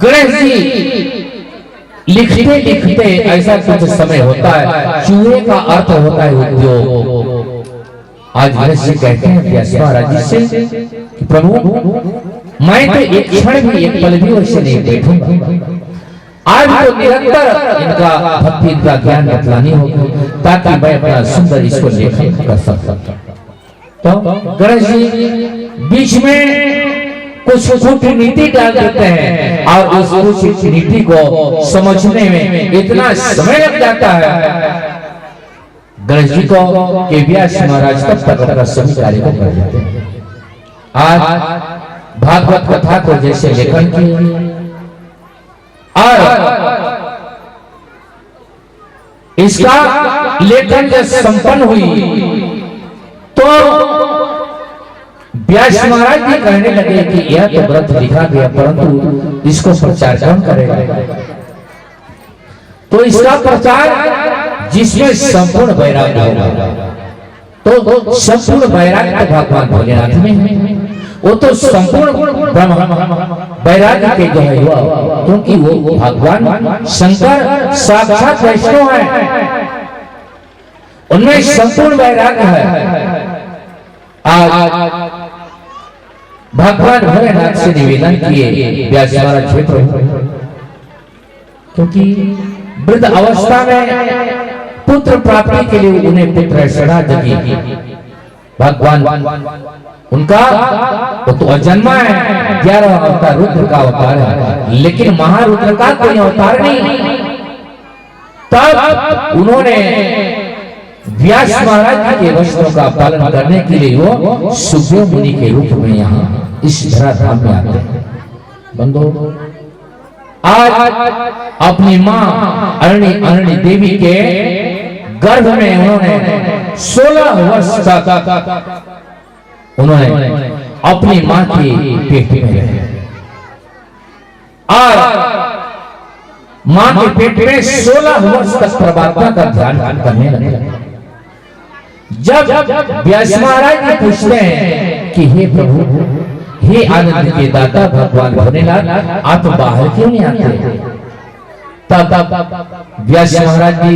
गणेश जी लिखते लिखते ऐसा कुछ समय होता है, चूहे का अर्थ होता है उद्योग। आज गणेश जी कहते हैं व्यास महाराज जी से कि प्रभु मैं तो एक क्षण भी एक पल भी वैसे नहीं बैठूंगा, आज तो निरंतर इनका भक्ति इनका ज्ञान बतलानी होगी ताकि मैं अपना सुंदर इसको लेखन कर सकूं। तो गणेश जी बीच में कुछ कूटनीति डाल देते हैं और उस कूटनीति को समझने में इतना समय लग जाता है गणेश जी को कि व्यास महाराज तब तक अपना सभी कार्य को कर देते हैं। आज भागवत कथा को जैसे लेखन की और इसका लेखन जब संपन्न हुई तो व्यास महाराज जी कहने लगे कि यह तो ग्रंथ लिखा गया परंतु इसको प्रचार कौन करेगा। तो इसका प्रचार जिसमें संपूर्ण वैराग्य होगा, तो संपूर्ण वैराग्य तो भगवान भोलेनाथ में है, वो तो संपूर्ण ब्रह्म वैराग्य के जो है हुआ, क्योंकि वो भगवान शंकर साक्षात वैष्णव है, उनमें संपूर्ण वैराग्य है। आज भगवान भोलेनाथ से निवेदन किए व्यास महाराज क्षेत्र, क्योंकि वृद्ध अवस्था में पुत्र प्राप्ति के लिए उन्हें पुत्र शरणा जगी। भगवान उनका वो तो अजन्मा है, 11वां अवतार रुद्र का अवतार है, लेकिन महारुद्र का कोई अवतार नहीं। तब उन्होंने व्यास महाराज के वचनों का पालन करने के लिए वो सुखदेव मुनि के रूप में यहाँ इस धराधाम में आते हैं। बंधु आज अपनी माँ अरणी देवी के गर्भ में उन्होंने 16 वर्ष तक उन्होंने अपनी माँ की पेट में रहे और माँ के पेट में 16 वर्ष तक परमात्मा का ध्यान करने लगे। जब व्यास महाराज जी पूछते हैं कि हे प्रभु, हे आनंद के दाता भगवान भोलेनाथ, आप बाहर क्यों नहीं आते? तब व्यास महाराज जी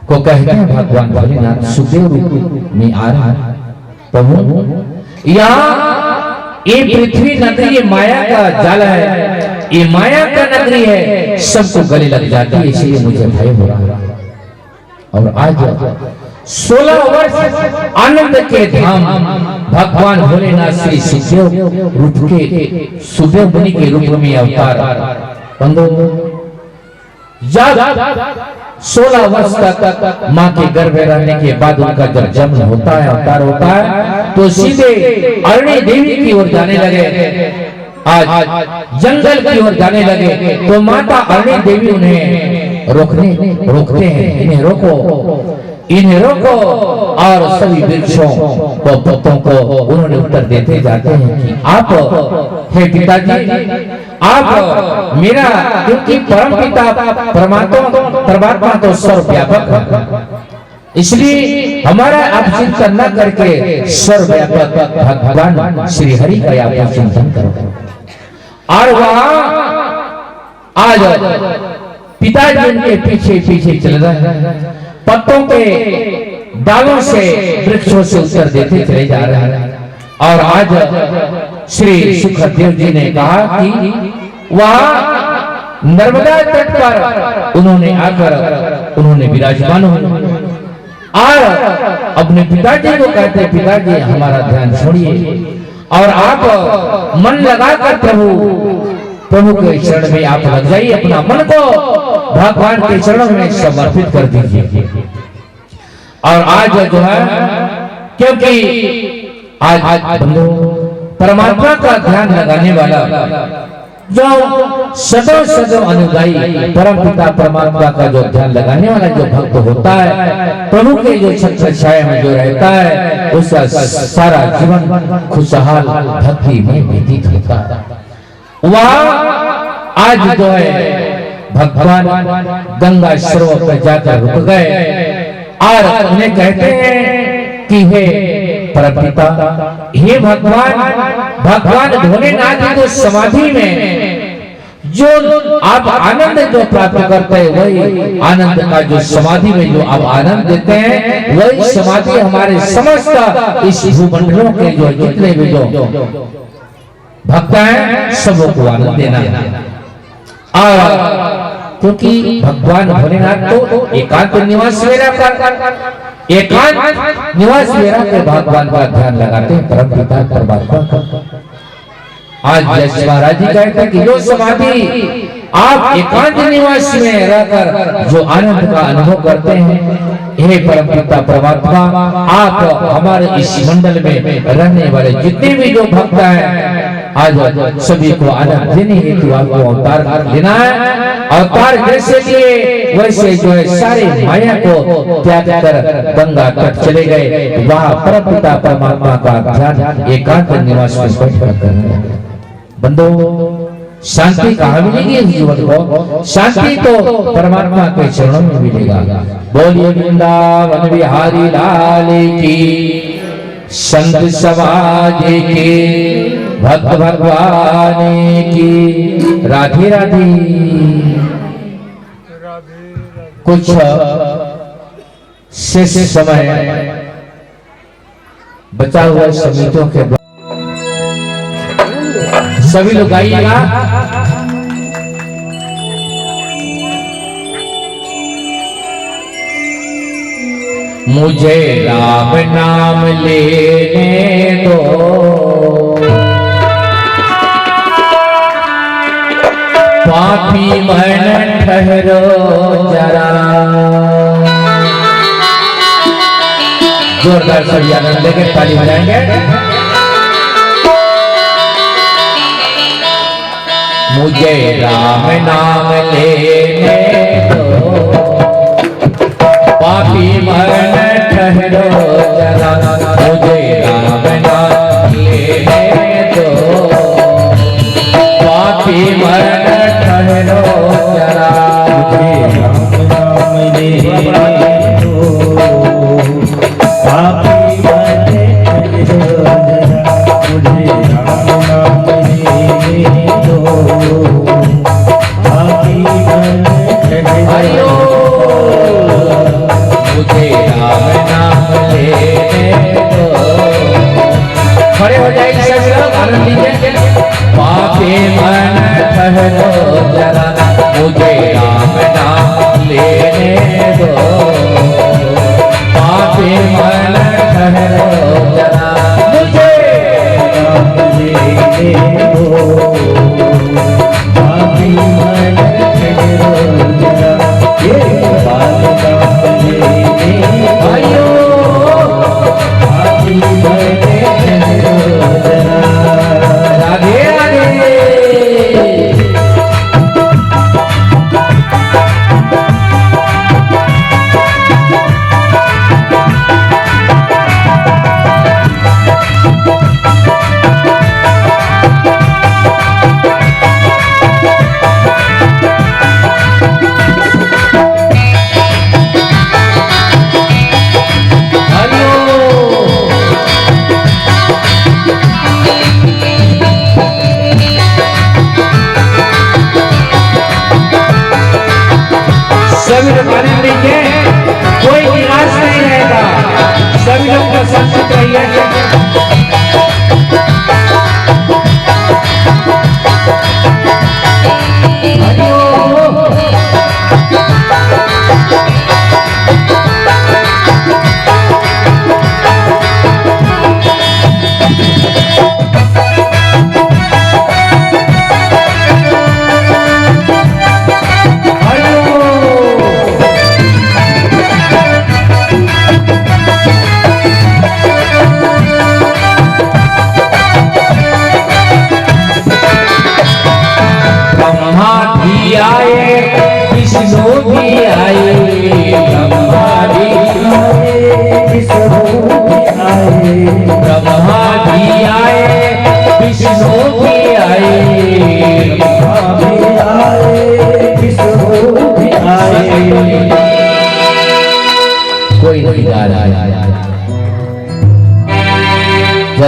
को कहते हैं भगवान भोलेनाथ सुखदेव रूप में आ रहा है। प्रभु यहाँ ये पृथ्वी नगरी, ये माया का जाल है, ये माया का नगरी है, सबको गले लग जाती है, इसलिए मुझे भय हो रहा है। और आज 16 वर्ष आनंद के धाम भगवान भोलेनाथ श्री सुखदेव रूप के सुखदेव मुनि के रूप में अवतार। जब 16 वर्ष तक माँ के गर्भ रहने के बाद उनका जब जन्म होता है, अवतार होता है, तो सीधे अरणी देवी की ओर जाने लगे। आज जंगल की ओर जाने लगे तो माता अरणी देवी उन्हें रोकते हैं, इन्हें रोको और सभी वृक्षों को पत्तों को उन्होंने उत्तर देते जाते हैं कि आप हे पिताजी, आप मेरा, क्योंकि परम पिता परमात्मा तो सर्वव्यापक है, इसलिए हमारा आप चिंतन न करके सर्वव्यापक भगवान श्री हरि का आप चिंतन करो। और वहां आज पिताजी उनके पीछे पीछे चल रहे हैं, पत्तों के डालों से वृक्षों से उत्तर देते चले जा रहे हैं। और आज श्री सुखदेव जी ने कहा कि वहां नर्मदा तट पर उन्होंने आकर उन्होंने विराजमान हुए और अपने पिताजी को कहते, पिताजी हमारा ध्यान छोड़िए और आप मन लगाकर प्रभु के चरण में आप लग जाइए, अपना मन को भगवान के चरणों में समर्पित कर दीजिए। और आज जो है, क्योंकि आज परमात्मा का ध्यान लगाने वाला जो सदैव अनुगाई परम पिता परमात्मा का जो ध्यान लगाने वाला जो भक्त होता है, प्रभु के जो छत्र छाया में जो रहता है, उसका सारा जीवन खुशहाल भक्ति में व्यतीत होता है। वहाँ आज जो है भगवान गंगा सरोवर पर जाकर रुक गए और उन्हें कहते हैं कि हे परमपिता, हे भगवान भोलेनाथ की जो समाधि में जो आप आनंद जो प्राप्त करते हैं, वही आनंद का जो समाधि में जो आप आनंद देते हैं, वही समाधि हमारे समस्त इस भूमंडलों के जो जितने भी जो भक्त हैं सबको आनंद देना है। और क्योंकि भगवान भोलेनाथ तो एकांत निवास मेरा एकांत निवास मेरा के भगवान का ध्यान लगाते हैं, परम पिता परमात्मा का। आज जय महाराज जी कहते हैं कि जो समाधि आप एकांत निवास में रहकर जो आनंद का अनुभव करते हैं, हे परम पिता परमात्मा, आप हमारे इस मंडल में रहने वाले जितने भी जो भक्त हैं, आज सभी को आनंद देने हेतु आपको अवतार लेना है। अवतार जैसे लिए वैसे जो है सारे माया को त्याग कर गंगा तट चले गए, वहाँ परम पिता परमात्मा का ध्यान एकांत निवास में बैठकर करने लगे। बंदो, शांति कहाँ मिलेगी इस जीवन को? शांति तो परमात्मा के चरणों में मिलेगा। बोलिए वृंदावन बिहारी लाल की, संत समाज की, भक्त भगवान की। राधे राधे। कुछ शेष समय बचा हुआ समितियों के सभी लोग आइएगा। मुझे राम नाम लेने दो, पापी मन ठहरो जरा। जोरदार सभी आनंद लेके ताली बजाएंगे। मुझे राम नाम लेने दो, पापी मन ठहरो जरा। मुझे राम नाम लेने दो, पापी मन ठहरो जरा। मुझे राम नाम लेने दो, पापी मन ठहरो जरा। मुझे राम नाम लेने दो, पापी मन ठहरो। मुझे राम नाम लेने दो। खड़े हो जाइए सब लोग, आनंद लीजिए। पापी मन ठहरो जरा, मुझे राम नाम लेने दो, पापी मन ठहरो जरा। मुझे राम लेने दो, पापी मन ठहरो जरा। ये बात आयो, पापी मन ठहरो जरा। राधे राधे। सभी लोग आनंद लीजिए, कोई निराश नहीं रहेगा। सभी लोग प्रसन्न रहिए।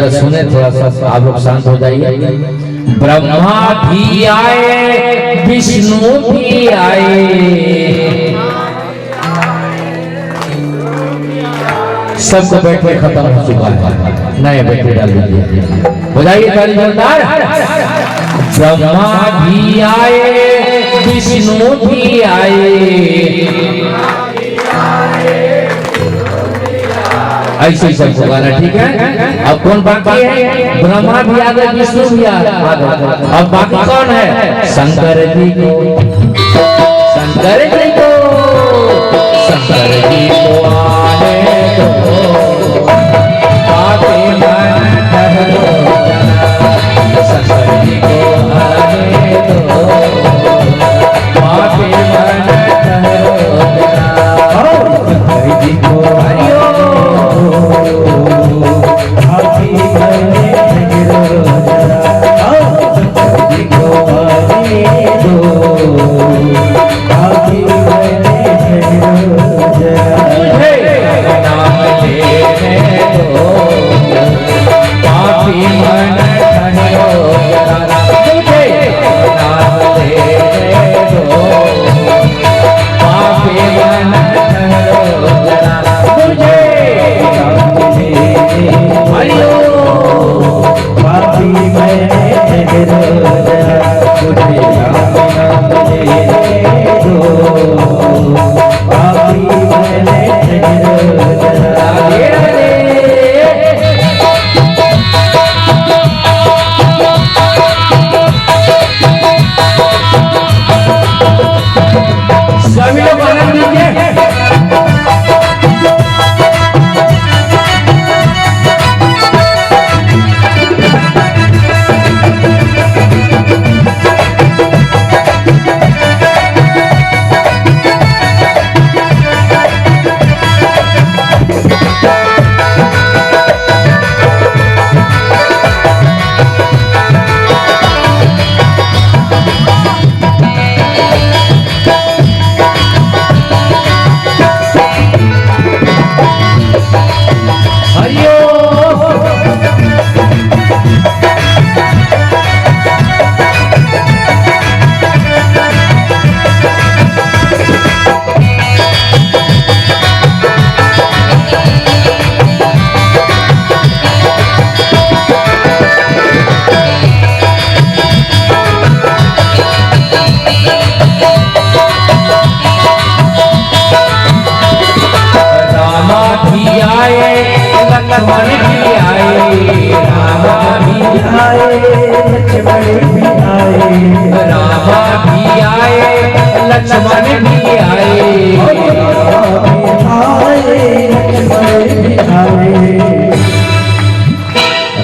जरा सुने, थोड़ा सा आप लोग शांत हो जाइए। ब्रह्मा भी आए, विष्णु भी आए, सबको बैठे खत्म हो चुका है, नए बैठे डाल दीजिए, बजाइए ताली जोरदार। ब्रह्मा भी आए, विष्णु भी आए, ऐसे ही सबको गाना, ठीक है। अब कौन बाकी है? ब्रह्मा भी आ गए, विष्णु भी आ गए, अब बाकी कौन है? शंकर जी को, शंकर जी को, शंकर जी को आने दो, पापी मन ठहरो जरा, शंकर जी को आने दो, पापी मन ठहरो जरा, शंकर जी को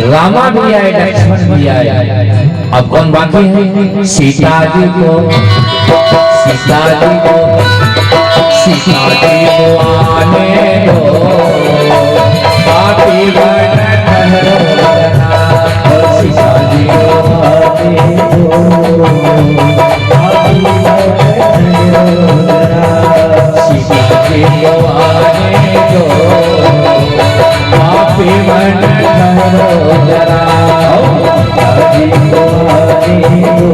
रामा भी आए, लक्ष्मण भी आए, अब कौन बाकी है? सीता जी को, सीता जी को, सीता जी को आने दो, पापी मन ठहरो जरा, सीता जी को आने दो, पापी मन ठहरो जरा, सीता जी को आने दो, पापी मन ठहरो जरा, जी को आने दो,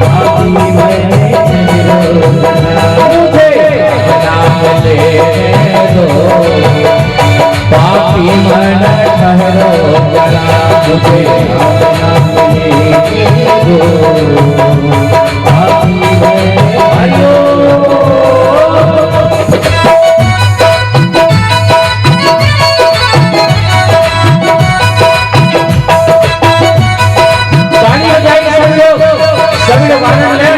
पापी मन ठहरो जरा, नाम लेने दो, पापी मन ठहरो जरा, मुझे नाम लेने दो, पापी मन ठहरो। सभी लोग आनंद लें।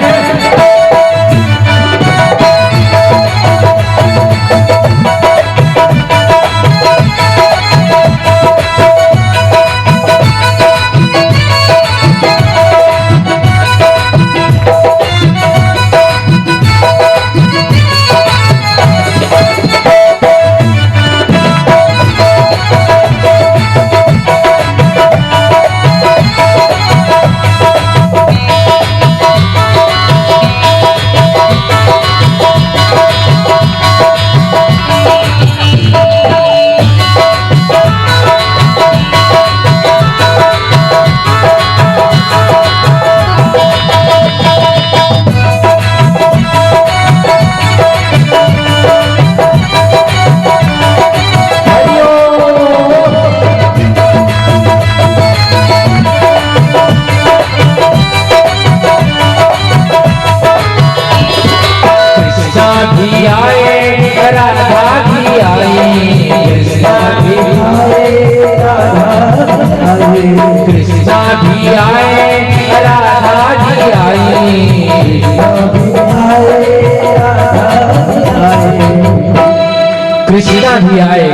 कृष्णा भी आए,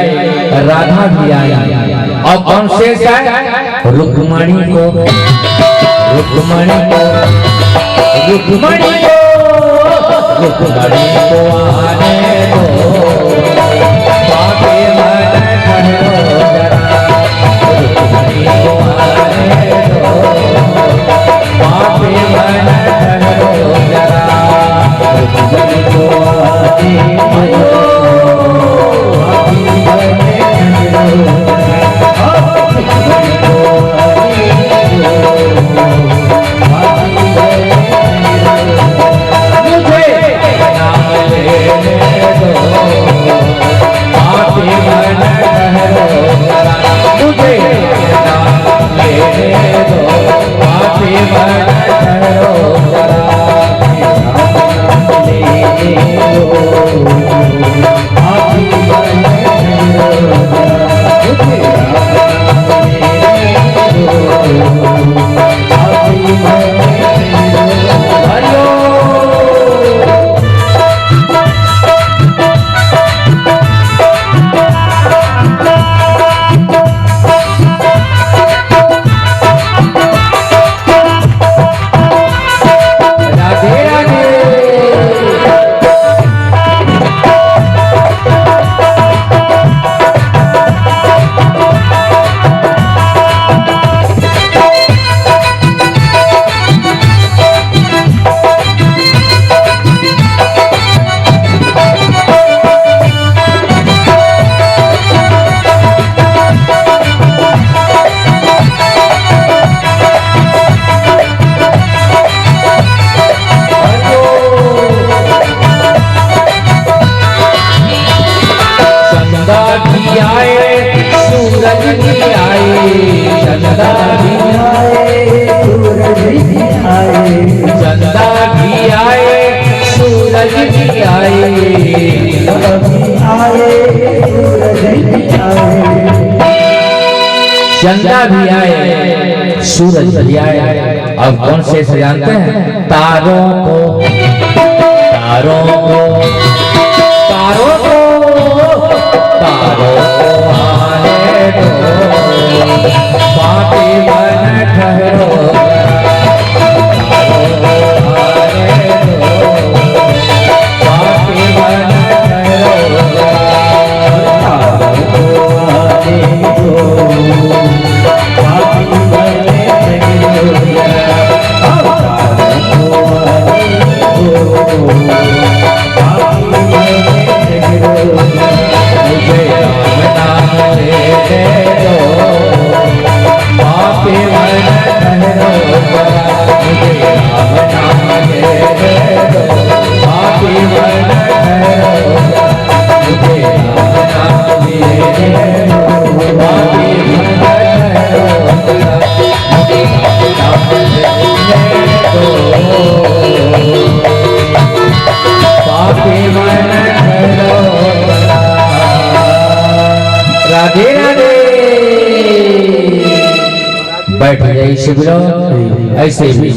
राधा भी आई, और कौन शेष है? रुक्मणी को, रुक्मणी को, रुक्मणी को, रुक्मणी को आने दो, पापी मन ठहरो जरा, रुक्मणी को आने दो, पापी मन ठहरो जरा, रुक्मणी को आने दो, पापी मन ठहरो जरा, रुक्मणी को आने दो, पापी चंदा भी आए, सूरज भी आए, अब कौन से जानते हैं? तारों को, तारों को, तारों को, तारों को आने दो, पापी मन ठहरो जरा, तारों को आने दो, पापी मन ठहरो जरा, तारों को आने दो, राधे राधे। बैठ जाइए शिविरों ऐसे भी